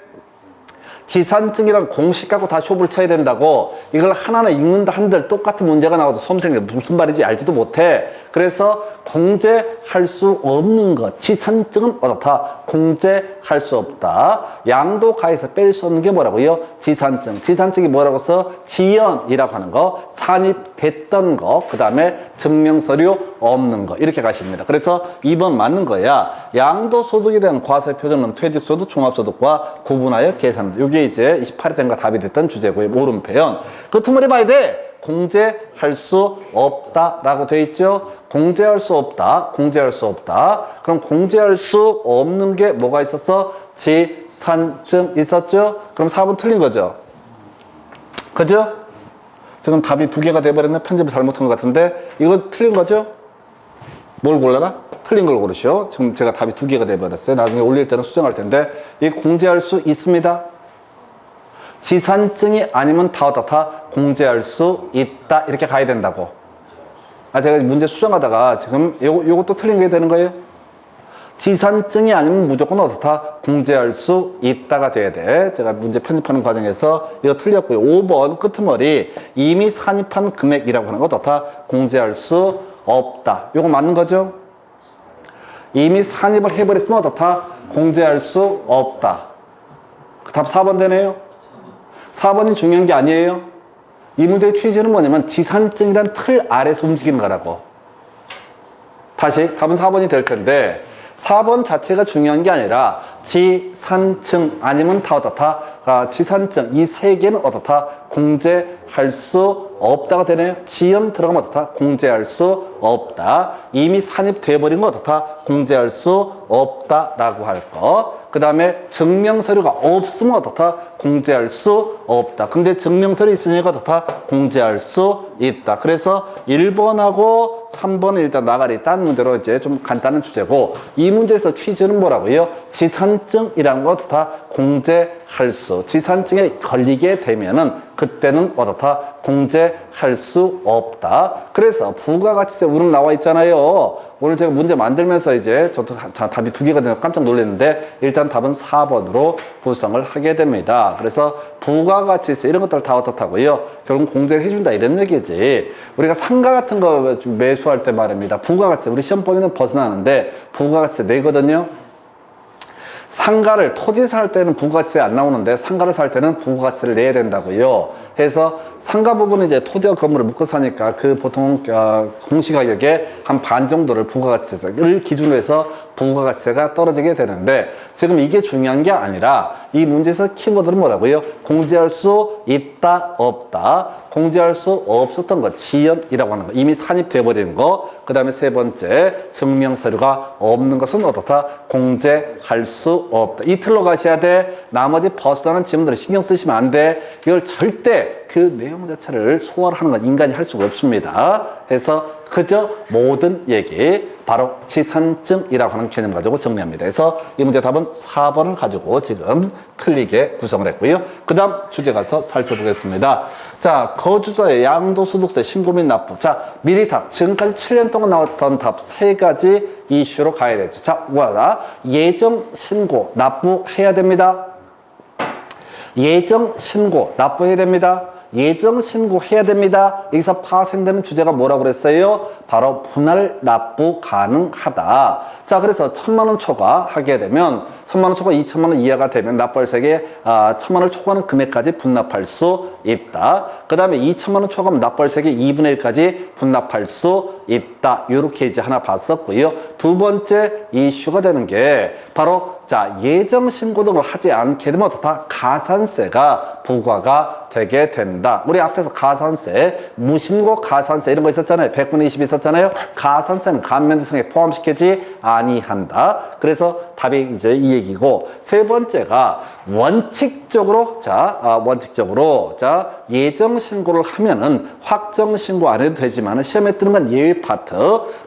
지산증이랑 공식 갖고 다 쇼부를 쳐야 된다고. 이걸 하나하나 읽는다 한들 똑같은 문제가 나와도 수험생들 무슨 말인지 알지도 못해. 그래서 공제할 수 없는 것, 지산증은 어떻다? 공제할 수 없다. 양도가에서 뺄 수 없는 게 뭐라고요? 지산증. 지산증이 뭐라고 써? 지연이라고 하는 거, 산입됐던 거, 그 다음에 증명서류 없는 거, 이렇게 가십니다. 그래서 2번 맞는 거야. 양도소득에 대한 과세표준은 퇴직소득, 종합소득과 구분하여 계산한다. 이게 이제 28회 된가 답이 됐던 주제고요. 옳은 표현. 그 틈을 봐야 돼. 공제할 수 없다라고 돼 있죠. 공제할 수 없다. 공제할 수 없다. 그럼 공제할 수 없는 게 뭐가 있었어? 지산증 있었죠? 그럼 4번 틀린 거죠. 그죠? 지금 답이 2개가 돼버렸네. 편집을 잘못한 것 같은데 이거 틀린 거죠? 뭘 골라라? 틀린 걸 고르시오. 지금 제가 답이 2개가 돼버렸어요. 나중에 올릴 때는 수정할 텐데 이 공제할 수 있습니다. 지산증이 아니면 다 어떻다? 공제할 수 있다. 이렇게 가야 된다고. 제가 문제 수정하다가 지금 요것도 틀린 게 되는 거예요. 지산증이 아니면 무조건 어떻다? 공제할 수 있다가 돼야 돼. 제가 문제 편집하는 과정에서 이거 틀렸고요. 5번 끄트머리 이미 산입한 금액이라고 하는 거 어떻다? 공제할 수 없다. 요거 맞는 거죠? 이미 산입을 해버렸으면 어떻다? 공제할 수 없다. 답 4번 되네요. 4번이 중요한 게 아니에요. 이 문제의 취지는 뭐냐면 지산증이란 틀 아래서 움직이는 거라고. 다시 답은 4번이 될 텐데 4번 자체가 중요한 게 아니라 지산증 아니면 다 어떻다? 지산증 이 3개는 어떻다? 공제할 수 없다가 되네요. 지연 들어가면 어떻다? 공제할 수 없다. 이미 산입돼 버린 거 어떻다? 공제할 수 없다라고 할 거. 그 다음에 증명서류가 없으면 어떻다? 공제할 수 없다. 근데 증명서류 있으니까 어떻다? 공제할 수 있다. 그래서 1번하고 3번은 일단 나가리 딴 문제로 이제 좀 간단한 주제고 이 문제에서 취지는 뭐라고요? 지산증이라는 거 어떻다? 공제할 수. 지산증에 걸리게 되면은 그때는 어떻다? 공제할 수 없다. 그래서 부가가치세 우름 나와 있잖아요. 오늘 제가 문제 만들면서 이제 저도 답이 2개가 되서 깜짝 놀랐는데 일단 답은 4번으로 구성을 하게 됩니다. 그래서 부가가치세 이런 것들 다 어떻다고요? 결국 공제를 해준다 이런 얘기지. 우리가 상가 같은 거 매수할 때 말입니다. 부가가치세 우리 시험 범위는 벗어나는데 부가가치세 내거든요. 상가를 토지 살 때는 부가가치세 안 나오는데 상가를 살 때는 부가가치세를 내야 된다고요. 해서 상가 부분은 이제 토지와 건물을 묶어 사니까 그 보통 공시가격의 한 반 정도를 부가가치세를 기준으로 해서 부가가치세가 떨어지게 되는데 지금 이게 중요한 게 아니라 이 문제에서 키워드는 뭐라고요? 공제할 수 있다 없다. 공제할 수 없었던 거 지연이라고 하는 거 이미 산입돼 버리는 거. 그 다음에 3번째 증명서류가 없는 것은 어떻다? 공제할 수 없다. 이 틀로 가셔야 돼. 나머지 벗어나는 지문들을 신경 쓰시면 안 돼. 이걸 절대 근데 그 내용 자체를 소화를 하는 건 인간이 할 수가 없습니다. 그래서 그저 모든 얘기, 바로 지산증이라고 하는 개념 가지고 정리합니다. 그래서 이 문제 답은 4번을 가지고 지금 틀리게 구성을 했고요. 그 다음 주제 가서 살펴보겠습니다. 자, 거주자의 양도소득세 신고 및 납부. 자, 미리 답. 지금까지 7년 동안 나왔던 답 3가지 이슈로 가야 되죠. 자, 뭐야? 예정 신고 납부해야 됩니다. 예정 신고 납부해야 됩니다. 예정 신고해야 됩니다. 여기서 파생되는 주제가 뭐라고 그랬어요? 바로 분할 납부 가능하다. 자, 그래서 1,000만 원 초과하게 되면 1,000만 원 초과 2,000만 원 이하가 되면 납부할세계 1,000만 원을 초과하는 금액까지 분납할 수 있다. 그 다음에 2,000만 원 초과하면 납부할세계 2분의 1까지 분납할 수 있다. 이렇게 이제 하나 봤었고요. 두 번째 이슈가 되는 게 바로 자, 예정 신고 등을 하지 않게 되면 어떻다? 가산세가 부과가 되게 된다. 우리 앞에서 가산세, 무신고 가산세 이런 거 있었잖아요. 100분의 20 있었잖아요. 가산세는 감면대상에 포함시키지 아니한다. 그래서 답이 이제 이 얘기고, 세 번째가 원칙적으로 자, 예정 신고를 하면은 확정 신고 안 해도 되지만 시험에 뜨는 건 예외 파트.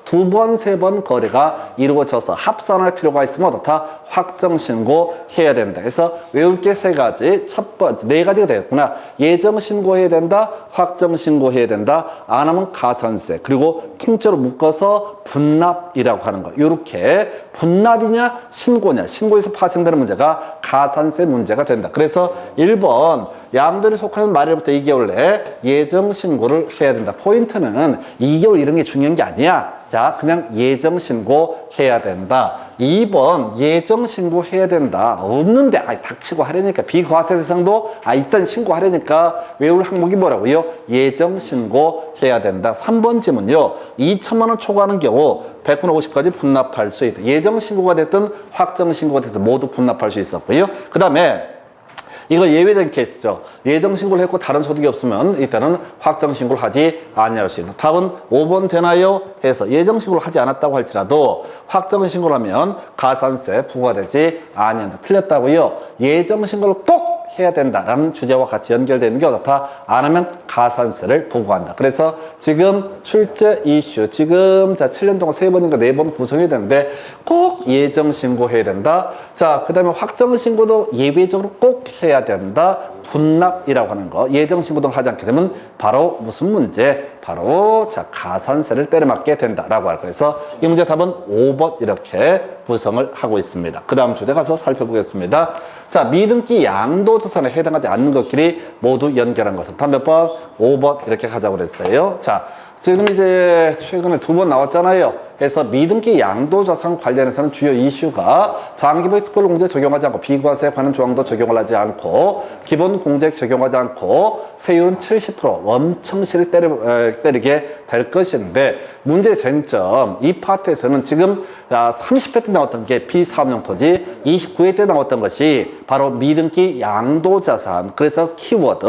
2번, 3번 거래가 이루어져서 합산할 필요가 있으면 어떻다? 확정 신고 해야 된다. 그래서 외울 게 3가지. 첫 번째, 4가지가 되겠구나. 예정 신고해야 된다. 확정 신고해야 된다. 안 하면 가산세. 그리고 통째로 묶어서 분납이라고 하는 거. 요렇게 분납이냐 신고냐. 신고에서 파생되는 문제가 가산세 문제가 된다. 그래서 1번 양도에 속하는 말일부터 2개월 내에 예정 신고를 해야 된다. 포인트는 2개월 이런 게 중요한 게 아니야. 자, 그냥 예정 신고 해야 된다. 2번 예정 신고 해야 된다. 없는데 닥치고 하려니까 비과세 대상도 일단 신고하려니까 외울 항목이 뭐라고요? 예정 신고 해야 된다. 3번 지문요. 2,000만 원 초과하는 경우 100분의 50까지 분납할 수 있다. 예정 신고가 됐든 확정 신고가 됐든 모두 분납할 수 있었고요. 그 다음에 이거 예외된 케이스죠. 예정 신고를 했고 다른 소득이 없으면 일단은 확정 신고를 하지 아니할 수 있다. 답은 5번 되나요? 해서 예정 신고를 하지 않았다고 할지라도 확정 신고를 하면 가산세 부과되지 아니한다. 틀렸다고요? 예정 신고를 꼭 해야 된다라는 주제와 같이 연결되는 게 어떻다? 안 하면 가산세를 부과한다. 그래서 지금 출제 이슈, 지금 자 7년 동안 3번인가 4번 구성해야 되는데 꼭 예정 신고해야 된다. 자, 그 다음에 확정 신고도 예외적으로 꼭 해야 된다. 분납이라고 하는 거. 예정 신고 등을 하지 않게 되면 바로 무슨 문제? 바로 자 가산세를 때려맞게 된다라고 할 거예요. 그래서 이 문제 답은 5번 이렇게 구성을 하고 있습니다. 그 다음 주제 가서 살펴보겠습니다. 자, 미등기 양도자산에 해당하지 않는 것끼리 모두 연결한 것은 답 몇 번? 5번 이렇게 가자고 그랬어요. 자, 지금 이제 최근에 2번 나왔잖아요. 그래서 미등기 양도자산 관련해서는 주요 이슈가 장기부의 특별공제 적용하지 않고 비과세에 관한 조항도 적용을 하지 않고 기본공제 적용하지 않고 세율은 70% 엄청 실이 때리게 될 것인데 문제의 쟁점 이 파트에서는 지금 30회 때 나왔던 게 비사업용 토지, 29회 때 나왔던 것이 바로 미등기 양도자산. 그래서 키워드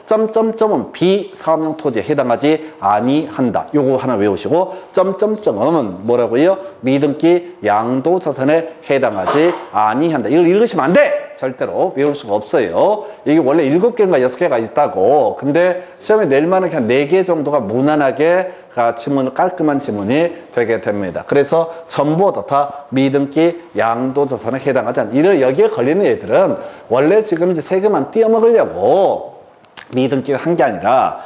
점점점은 비사업용 토지에 해당하지 아니한다. 요거 하나 외우시고 점점점은 뭐라고요? 미등기 양도자산에 해당하지 아니한다. 이걸 읽으시면 안 돼! 절대로 외울 수가 없어요. 이게 원래 7개인가 6개가 있다고. 근데 시험에 낼 만한 한 4개 정도가 무난하게 지문, 깔끔한 지문이 되게 됩니다. 그래서 전부 다 미등기 양도자산에 해당하지 않는. 이런 여기에 걸리는 애들은 원래 지금 이제 세금만 띄어먹으려고 미등기를 한 게 아니라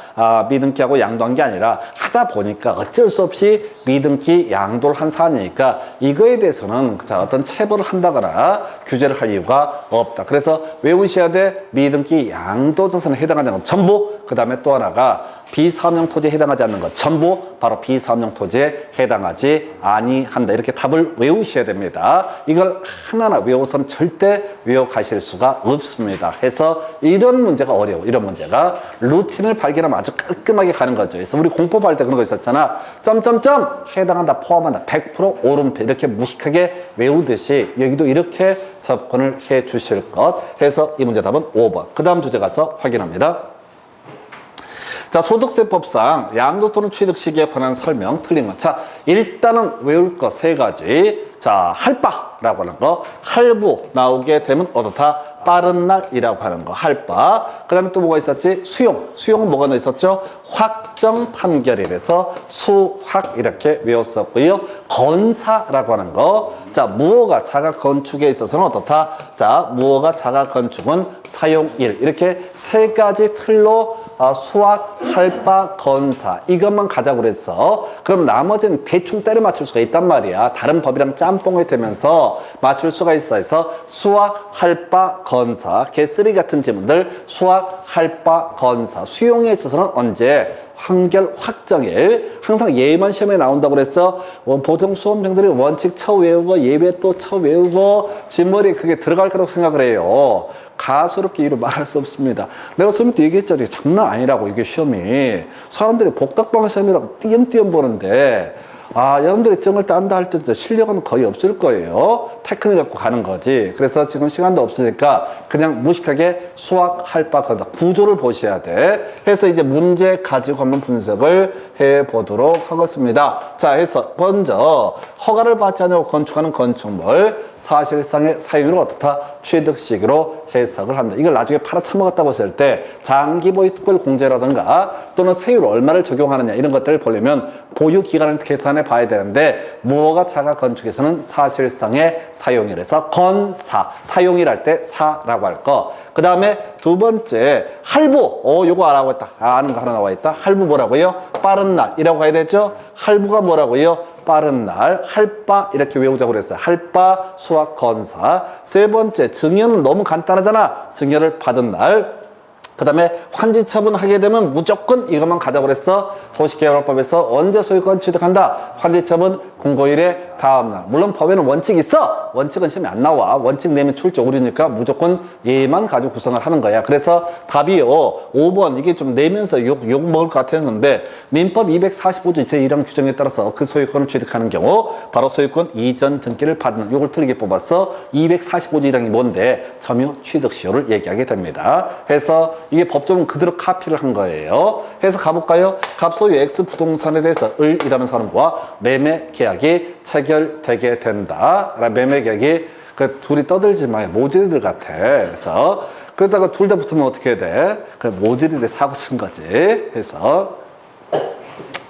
미등기하고 양도한 게 아니라 하다 보니까 어쩔 수 없이 미등기 양도를 한 사안이니까 이거에 대해서는 자 어떤 체벌을 한다거나 규제를 할 이유가 없다. 그래서 외우셔야 돼. 미등기 양도자산에 해당하지 않는 것 전부. 그 다음에 또 하나가 비사업용 토지에 해당하지 않는 것 전부 바로 비사업용 토지에 해당하지 아니한다. 이렇게 답을 외우셔야 됩니다. 이걸 하나하나 외워서는 절대 외워가실 수가 없습니다. 해서 이런 문제가 어려워. 이런 문제가 루틴을 발견하면 아주 깔끔하게 가는 거죠. 그래서 우리 공법할 때 그런 거 있었잖아. 점점점 해당한다, 포함한다, 100% 오름표 이렇게 무식하게 외우듯이 여기도 이렇게 접근을 해 주실 것. 해서 이 문제 답은 5번. 그 다음 주제 가서 확인합니다. 자, 소득세법상 양도 또는 취득 시기에 관한 설명 틀린 것. 자, 일단은 외울 거 세 가지. 자, 할바라고 하는 거. 할부 나오게 되면 어떻다? 빠른 날이라고 하는 거. 할바. 그 다음에 또 뭐가 있었지? 수용. 수용은 뭐가 더 있었죠? 확정 판결이라서 수확 이렇게 외웠었고요. 건사라고 하는 거. 자, 무허가 자가 건축에 있어서는 어떻다? 자, 무허가 자가 건축은 사용일. 이렇게 세 가지 틀로 수학, 할바, 건사 이것만 가자고 그랬어. 그럼 나머지는 대충 때려 맞출 수가 있단 말이야. 다른 법이랑 짬뽕이 되면서 맞출 수가 있어. 해서 수학, 할바, 건사 개쓰리 같은 지문들 수학, 할바, 건사 수용에 있어서는 언제? 판결 확정일. 항상 예만 시험에 나온다고 그래서 보통 수험생들이 원칙 쳐 외우고 예외 또 쳐 외우고 진머리에 그게 들어갈 거라고 생각을 해요. 가소롭게 이루 말할 수 없습니다. 내가 선생님 때 얘기했잖아요. 장난 아니라고 이게 시험이. 사람들이 복덕방 시험이라고 띄엄띄엄 보는데 여러분들이 정을 딴다 할 때 실력은 거의 없을 거예요. 테크닉 갖고 가는 거지. 그래서 지금 시간도 없으니까 그냥 무식하게 수학, 할바, 건사 구조를 보셔야 돼. 해서 이제 문제 가지고 한번 분석을 해보도록 하겠습니다. 자, 해서 먼저 허가를 받지 않고 건축하는 건축물 사실상의 사용률은 어떻다? 취득식으로 해석을 한다. 이걸 나중에 팔아쳐먹었다고 했을 때 장기보유특별 공제라든가 또는 세율 얼마를 적용하느냐 이런 것들을 보려면 보유기간을 계산해 봐야 되는데 무허가 자가 건축에서는 사실상의 사용일에서 건사, 사용일 할 때 사라고 할 거. 그 다음에 두 번째 할부. 요거 알아고 했다. 아는 거 하나 나와 있다. 할부 뭐라고요? 빠른 날이라고 해야 되죠? 할부가 뭐라고요? 빠른 날, 할바 이렇게 외우자고 그랬어요. 할바, 수학, 건사. 세 번째, 증여는 너무 간단하잖아. 증여를 받은 날. 그 다음에 환지처분 하게 되면 무조건 이것만 가자고 그랬어. 도시개발법에서 언제 소유권 취득한다? 환지처분 공고일의 다음날. 물론 법에는 원칙이 있어. 원칙은 시험에 안 나와. 원칙 내면 출제 오류니까 무조건 얘만 가지고 구성을 하는 거야. 그래서 답이요. 5번 이게 좀 내면서 욕 먹을 것 같았는데 민법 245조 제1항 규정에 따라서 그 소유권을 취득하는 경우 바로 소유권 이전 등기를 받는 요걸 틀리게 뽑아서 245조 1항이 뭔데 점유 취득시효를 얘기하게 됩니다. 해서 이게 법조문 그대로 카피를 한 거예요. 해서 가볼까요? 갑소유 X 부동산에 대해서 을이라는 사람과 매매 계약이 체결되게 된다. 매매 계약이 그 둘이 떠들지 마요. 모질이들 같아. 그래서 그러다가 둘 다 붙으면 어떻게 해야 돼? 그 모질이들 사고 친 거지. 해서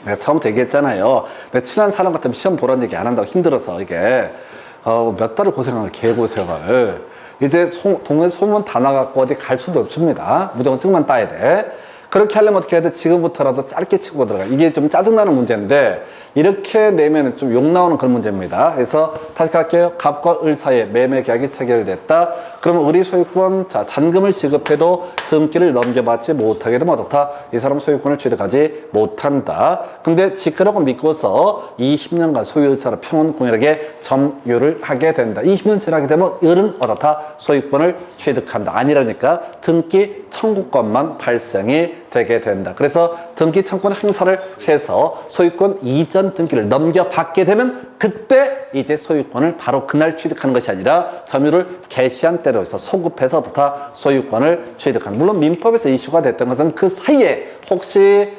내가 처음부터 얘기했잖아요. 내 친한 사람 같으면 시험 보라는 얘기 안 한다고 힘들어서 이게 몇 달을 고생한 거야. 개고생을. 이제 동네 소문 다 나갖고 어디 갈 수도 없습니다. 무조건 증만 따야 돼. 그렇게 하려면 어떻게 해야 돼? 지금부터라도 짧게 치고 들어가. 이게 좀 짜증나는 문제인데 이렇게 내면 좀 욕 나오는 그런 문제입니다. 그래서 다시 갈게요. 갑과 을 사이에 매매 계약이 체결됐다. 그러면 을이 소유권, 자, 잔금을 지급해도 등기를 넘겨받지 못하게 되면 어떻다? 이 사람 소유권을 취득하지 못한다. 근데 지크라고 믿고서 20년간 소유의사로 평온공연하게 점유를 하게 된다. 20년 지나게 되면 을은 어떻다? 소유권을 취득한다. 아니라니까 등기 청구권만 발생이 되게 된다. 그래서 등기 청구권 행사를 해서 소유권 이전 등기를 넘겨받게 되면 그때 이제 소유권을 바로 그날 취득하는 것이 아니라 점유를 개시한 때로 해서 소급해서 어떻다? 소유권을 취득하는. 물론 민법에서 이슈가 됐던 것은 그 사이에 혹시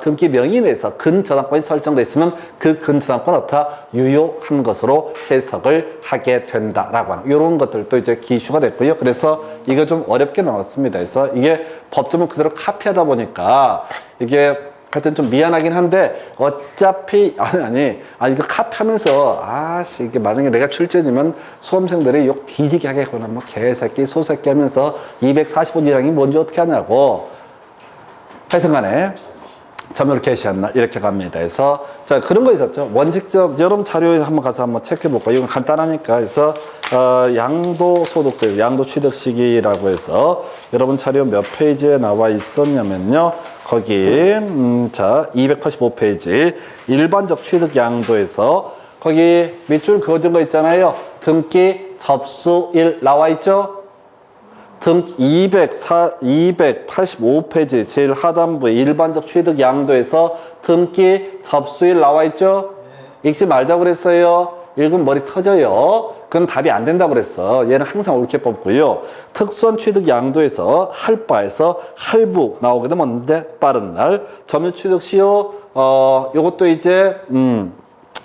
등기 명의에서 근저당권이 설정되어 있으면 그 근저당권은 어떻다? 유효한 것으로 해석을 하게 된다라고 하는 이런 것들도 이제 기슈가 됐고요. 그래서 이거 좀 어렵게 나왔습니다. 그래서 이게 법조문 그대로 카피하다 보니까 이게 하여튼 좀 미안하긴 한데 어차피 이거 카피하면서 이게 만약에 내가 출제되면 수험생들이 욕 뒤지게 하겠구나. 뭐 개새끼 소새끼 하면서 245조량이 뭔지 어떻게 하냐고. 하여튼간에 점유를 개시한 날 이렇게 갑니다. 그래서 자 그런 거 있었죠. 원칙적 여러분 자료에 한번 가서 한번 체크해 볼까요? 이건 간단하니까. 그래서 양도소득세, 양도취득시기라고 해서 여러분 자료 몇 페이지에 나와 있었냐면요. 거기 자 285페이지 일반적 취득 양도에서 거기 밑줄 그어준 거 있잖아요. 등기 접수일 나와 있죠. 285페이지 제일 하단부에 일반적 취득 양도에서 등기 접수일 나와 있죠? 읽지 말자고 그랬어요. 읽으면 머리 터져요. 그건 답이 안 된다고 그랬어. 얘는 항상 옳게 뽑고요. 특수한 취득 양도에서 할 바에서 할부 나오게 되면 언제? 빠른 날. 점유 취득 시효 요것도 이제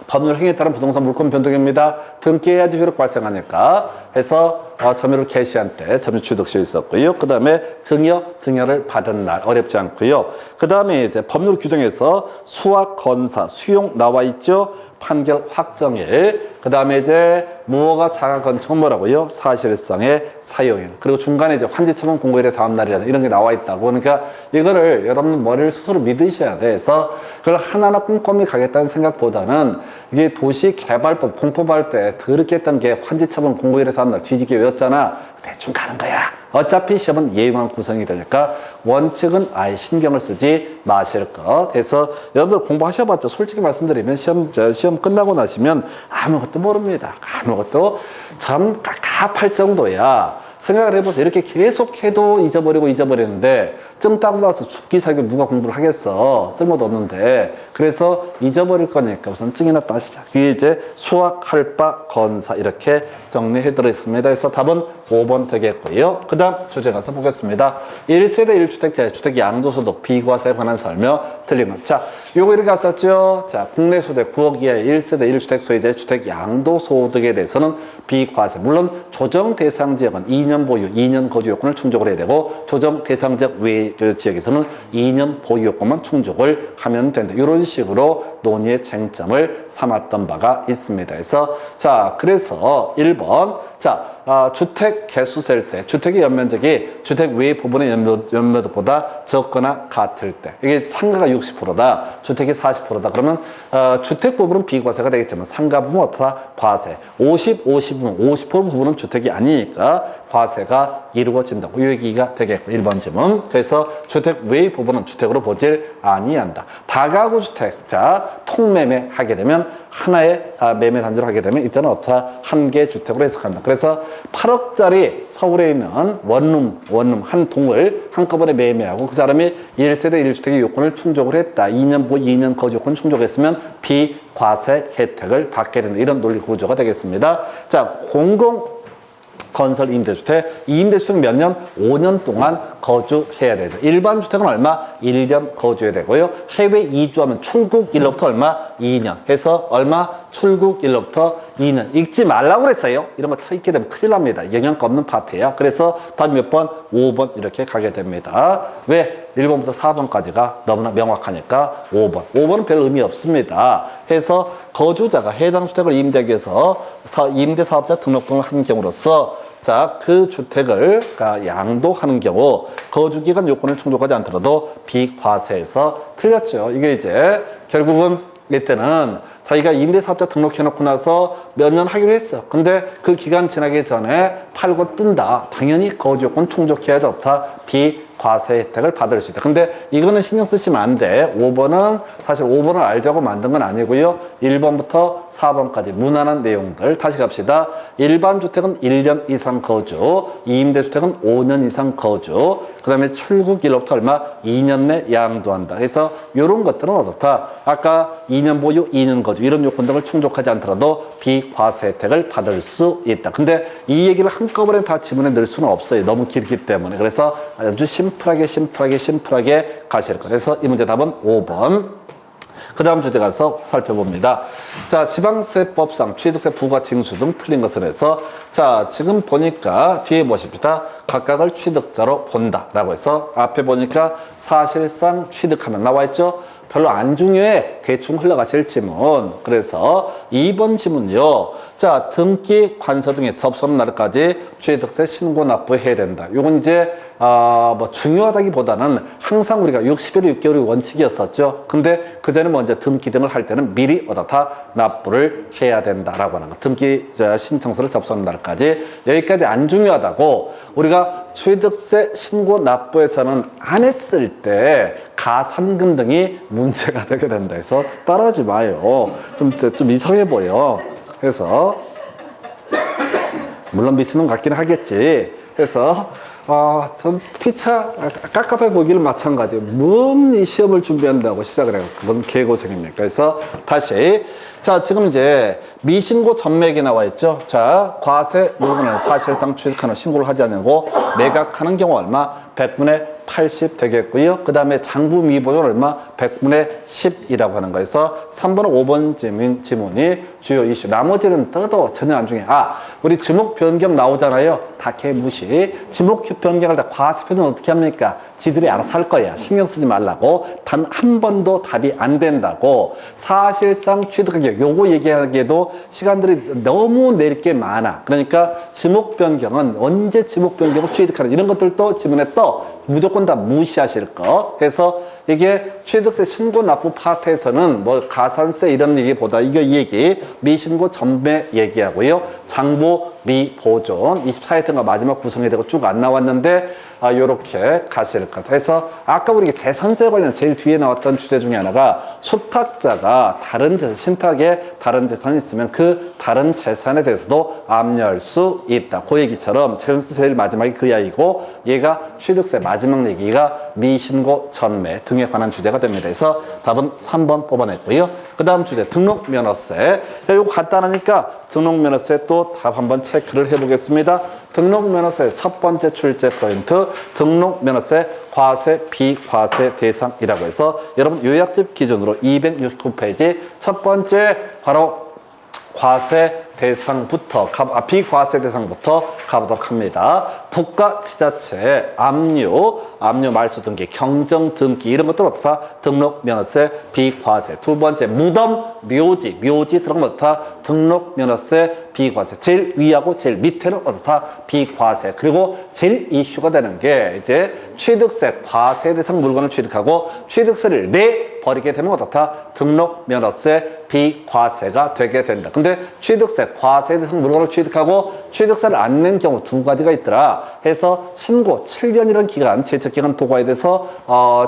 법률 행위에 따른 부동산 물권 변동입니다. 등기해야지 효력 발생하니까 해서 점유를 개시한 때 점유 취득시효 있었고요. 그 다음에 증여를 받은 날 어렵지 않고요. 그 다음에 이제 법률 규정에서 수확 건사 수용 나와 있죠. 판결 확정일. 그 다음에 이제 무허가 자가 건축은 뭐라고요? 사실상의 사용일. 그리고 중간에 이제 환지처분 공고일의 다음 날이라는 이런 게 나와 있다고. 그러니까 이거를 여러분 머리를 스스로 믿으셔야 돼. 그래서 그걸 하나하나 꼼꼼히 가겠다는 생각보다는 이게 도시개발법 공법할 때 더럽게 했던 게 환지처분 공고일의 다음 날 뒤지게 외웠잖아. 대충 가는 거야. 어차피 시험은 예용한 구성이 되니까 원칙은 아예 신경을 쓰지 마실 것. 그래서 여러분들 공부하셔봤자 솔직히 말씀드리면 시험 끝나고 나시면 아무것도 모릅니다. 아무것도 참 깝깝할 정도야. 생각을 해보세요. 이렇게 계속 해도 잊어버리는데 점 따고 나서 죽기 살기 누가 공부를 하겠어. 쓸모도 없는데. 그래서 잊어버릴 거니까 우선 증이나 따시자. 이게 이제 수확할 바 건사 이렇게 정리해 드렸습니다. 그래서 답은 5번 되겠고요. 그 다음 주제 가서 보겠습니다. 1세대 1주택 재주택 양도소득 비과세에 관한 설명 틀린 것. 자, 요거 이렇게 갔었죠. 자, 국내 소득 9억 이하의 1세대 1주택 소유자의 주택 양도소득에 대해서는 비과세. 물론 조정 대상 지역은 2년 보유, 2년 거주 요건을 충족을 해야 되고 조정 대상 지역 외 지역에서는 2년 보유 요건만 충족을 하면 된다. 이런 식으로 논의의 쟁점을 삼았던 바가 있습니다. 그래서 1번. 주택 개수 셀 때 주택의 연면적이 주택 외 부분의 연면적보다 적거나 같을 때 이게 상가가 60%다 주택이 40%다 그러면 주택 부분은 비과세가 되겠지만 상가 부분은 어떻다? 과세. 50% 부분은 주택이 아니니까 과세가 이루어진다고 이 얘기가 되겠고 1번 질문. 그래서 주택 외 부분은 주택으로 보질 아니한다. 다가구 주택 통매매 하게 되면 하나의 매매 단지를 하게 되면 이때는 어떻다? 한 개 주택으로 해석한다. 그래서 8억짜리 서울에 있는 원룸 한 동을 한꺼번에 매매하고 그 사람이 1세대 1주택의 요건을 충족을 했다. 2년 보유 2년 거주 요건 충족했으면 비과세 혜택을 받게 된다. 이런 논리 구조가 되겠습니다. 건설 임대주택, 이 임대주택은 몇 년? 5년 동안 거주해야 되죠. 일반 주택은 얼마? 1년 거주해야 되고요. 해외 이주하면 출국일로부터 얼마? 2년. 해서 얼마? 출국일로부터 2년. 읽지 말라고 그랬어요. 이런 거 쳐있게 되면 큰일 납니다. 영향가 없는 파트예요. 그래서 답이 몇 번? 5번 이렇게 가게 됩니다. 왜? 1번부터 4번까지가 너무나 명확하니까 5번. 5번은 별 의미 없습니다. 해서 거주자가 해당 주택을 임대하기 위해서 임대사업자 등록등을 한 경우로서 그 주택을 양도하는 경우 거주기간 요건을 충족하지 않더라도 비과세에서 틀렸죠. 이게 이제 결국은 이때는 자기가 임대사업자 등록해놓고 나서 몇 년 하기로 했어. 근데 그 기간 지나기 전에 팔고 뜬다. 당연히 거주요건 충족해야 좋다. 비과세 혜택을 받을 수 있다. 근데 이거는 신경 쓰시면 안 돼. 5번은 사실 5번을 알자고 만든 건 아니고요. 1번부터 4번까지 무난한 내용들 다시 갑시다. 일반 주택은 1년 이상 거주, 임대주택은 5년 이상 거주, 그 다음에 출국일로부터 얼마? 2년 내 양도한다. 그래서 이런 것들은 어떻다? 아까 2년 보유, 2년 거주 이런 요건 등을 충족하지 않더라도 비과세 혜택을 받을 수 있다. 근데 이 얘기를 한꺼번에 다 지문에 넣을 수는 없어요. 너무 길기 때문에. 그래서 아주 심플하게 가실 거예요. 그래서 이 문제 답은 5번. 그 다음 주제 가서 살펴봅니다. 지방세법상 취득세 부과 징수 등 틀린 것을 해서 지금 보니까 뒤에 보십시다. 각각을 취득자로 본다라고 해서 앞에 보니까 사실상 취득하면 나와 있죠. 별로 안 중요해. 대충 흘러가실 지문. 그래서 2번 지문요. 등기, 관서 등의 접수하는 날까지 취득세 신고 납부해야 된다. 요건 이제 중요하다기보다는 항상 우리가 60일 6개월이 원칙이었었죠. 근데 그전에 먼저 등기 등을 할 때는 미리 다 납부를 해야 된다라고 하는 거. 등기 신청서를 접수하는 날까지. 여기까지 안 중요하다고 우리가 취득세 신고 납부에서는 안 했을 때 가산금 등이 문제가 되게 된다 해서 따라하지 마요. 좀 이상해 보여. 그래서 물론 미치는 것 같긴 하겠지. 그래서 전 피차 깝깝해 보기를 마찬가지예요. 뭔 이 시험을 준비한다고 시작을 해요. 그건 개고생입니까? 그래서 다시. 자, 지금 이제 미신고 전매기 나와 있죠. 자, 과세 물건을 사실상 취득하는 신고를 하지 않고 매각하는 경우 얼마? 100분의 80 되겠고요. 그 다음에 장부 미보존 얼마? 100분의 10이라고 하는 거에서 3번, 5번 지문이 주요 이슈. 나머지는 떠도 전혀 안 중요해. 우리 지목 변경 나오잖아요. 다 개무시. 지목 변경할 때 과세 표준 어떻게 합니까? 지들이 알아서 할 거야. 신경 쓰지 말라고. 단 한 번도 답이 안 된다고. 사실상 취득하기, 요거 얘기하기에도 시간들이 너무 낼 게 많아. 그러니까 지목 변경은 언제 지목 변경을 취득하는 이런 것들도 지문에 떠. 무조건 다 무시하실 거. 해서 이게 취득세 신고 납부 파트에서는 뭐 가산세 이런 얘기보다 이거 얘기 미신고 전매 얘기하고요. 장부 미보존 24회든가 마지막 구성이 되고 쭉 안 나왔는데 요렇게 가실 것. 해서 아까 우리 재산세 관련 제일 뒤에 나왔던 주제 중에 하나가 소탁자가 다른 재산, 신탁에 다른 재산이 있으면 그 다른 재산에 대해서도 압류할 수 있다. 그 얘기처럼 재산세 제일 마지막이 그 이야기고 얘가 취득세 마지막 얘기가 미신고 전매 등에 관한 주제가 됩니다. 그래서 답은 3번 뽑아냈고요. 그 다음 주제 등록면허세. 이거 간단하니까 등록면허세 또 답 한번 체크를 해보겠습니다. 등록면허세 첫 번째 출제 포인트 등록면허세 과세 비과세 대상이라고 해서 여러분 요약집 기준으로 269페이지 첫 번째 바로 과세 대상부터 비과세 대상부터 가보도록 합니다. 국가 지자체 압류 말소 등기 경정 등기 이런 것들 다 등록 면허세 비과세. 두 번째 무덤 묘지 들어간 것도 다 등록 면허세 비과세. 제일 위하고 제일 밑에는 다 비과세. 그리고 제일 이슈가 되는 게 이제 취득세 과세 대상 물건을 취득하고 취득세를 내버리게 되면 다 등록 면허세 비과세가 되게 된다. 근데 취득세 과세 대상 물건을 취득하고 취득세를 안 낸 경우 두 가지가 있더라. 해서 신고 7년이라는 기간, 제척기간 도과에 대해서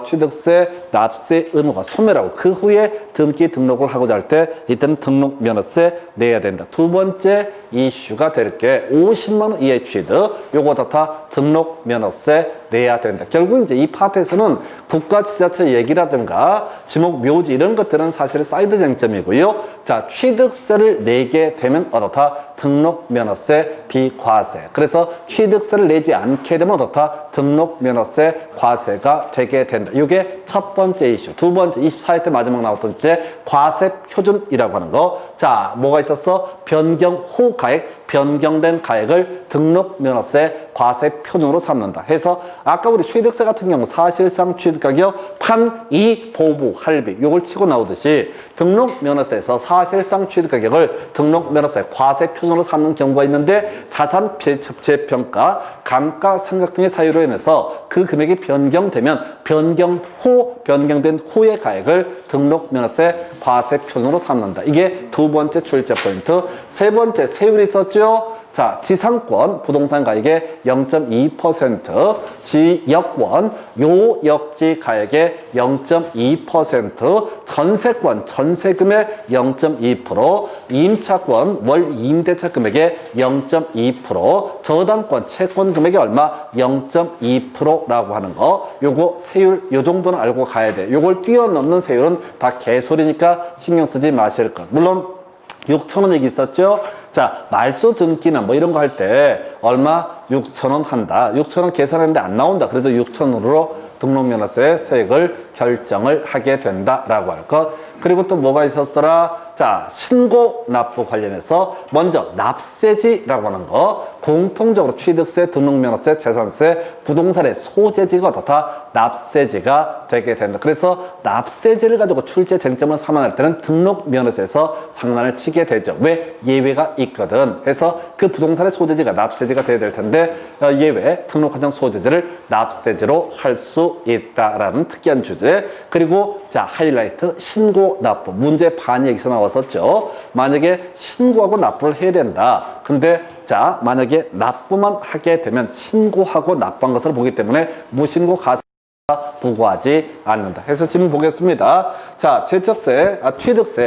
취득세 납세 의무가 소멸하고 그 후에 등기 등록을 하고자 할 때 이때는 등록 면허세 내야 된다. 두 번째 이슈가 될 게 50만 원 이하의 취득, 요거 다 등록 면허세 내야 된다. 결국 이제 이 파트에서는 국가 지자체 얘기라든가 지목 묘지 이런 것들은 사실 사이드 쟁점이고요. 자, 취득세를 내게 되면 다 등록 면허세 비과세. 그래서 취득세를 내지 않게 되면 다 등록 면허세 과세가 되게 된다. 이게 첫 번째 이슈. 두 번째 24회 때 마지막 나왔던 주제 과세 표준이라고 하는 거. 자, 뭐가 있었어? 변경 후 가액, 변경된 가액을 등록 면허세 과세 표준으로 삼는다. 해서 아까 우리 취득세 같은 경우 사실상 취득가격 판이 보부 할비 요걸 치고 나오듯이 등록 면허세에서 사실상 취득가격을 등록 면허세 과세 표준으로 삼는 경우가 있는데 자산 재평가 감가상각 등의 사유로 인해서 그 금액이 변경되면 변경된 후의 가액을 등록 면허세 과세 표준으로 삼는다. 이게 두 번째 출제 포인트. 세 번째 세율이 있었죠. 자, 지상권 부동산 가액의 0.2%, 지역권 요역지 가액의 0.2%, 전세권 전세금의 0.2%, 임차권 월 임대차 금액의 0.2%, 저당권 채권 금액이 얼마? 0.2%라고 하는 거. 요거 세율 요 정도는 알고 가야 돼. 요걸 뛰어넘는 세율은 다 개소리니까 신경 쓰지 마실 것. 물론 6,000원 얘기 있었죠? 자, 말소 등기나 뭐 이런 거 할 때 얼마? 6,000원 한다. 6,000원 계산했는데 안 나온다. 그래도 6,000원으로 등록면허세 세액을 결정을 하게 된다라고 할 것. 그리고 또 뭐가 있었더라? 자, 신고 납부 관련해서 먼저 납세지라고 하는 거. 공통적으로 취득세, 등록면허세, 재산세, 부동산의 소재지가 다 납세지가 되게 된다. 그래서 납세지를 가지고 출제 쟁점을 삼아낼 때는 등록면허세에서 장난을 치게 되죠. 왜? 예외가 있거든. 해서 그 부동산의 소재지가 납세지가 돼야 될 텐데 예외 등록한 소재지를 납세지로 할 수 있다라는 특이한 주제. 그리고 자, 하이라이트 신고 납부 문제 반 얘기서 나왔었죠. 만약에 신고하고 납부를 해야 된다. 근데 자, 만약에 납부만 하게 되면 신고하고 납부한 것을 보기 때문에 무신고 가산 부과하지 않는다. 해서 질문 보겠습니다. 자, 취득세,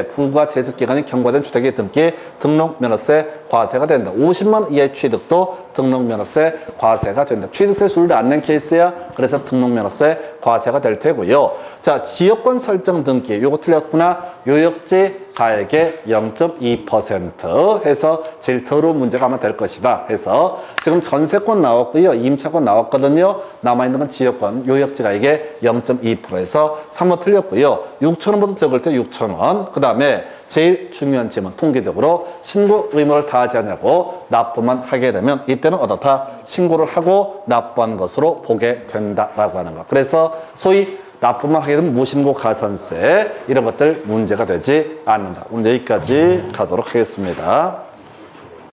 부과 제적기간이 경과된 주택의 등기, 등록면허세, 과세가 된다. 50만 이하의 취득도 등록면허세, 과세가 된다. 취득세 수를 안 낸 케이스야. 그래서 등록면허세, 과세가 될 테고요. 자, 지역권 설정 등기, 요거 틀렸구나. 요역지 가액의 0.2% 해서 제일 더러운 문제가 아마 될 것이다. 해서 지금 전세권 나왔고요. 임차권 나왔거든요. 남아있는 건 지역권, 요역지 가액의 0.2%에서 3번 틀렸고요. 6,000원보다 적을 때 6,000원. 그 다음에 제일 중요한 질문, 통계적으로 신고 의무를 다하지 않냐고 납부만 하게 되면 이때는 어떻다? 신고를 하고 납부한 것으로 보게 된다라고 하는 거. 그래서 소위 납부만 하게 되면 무신고 가산세 이런 것들 문제가 되지 않는다. 오늘 여기까지 가도록 하겠습니다.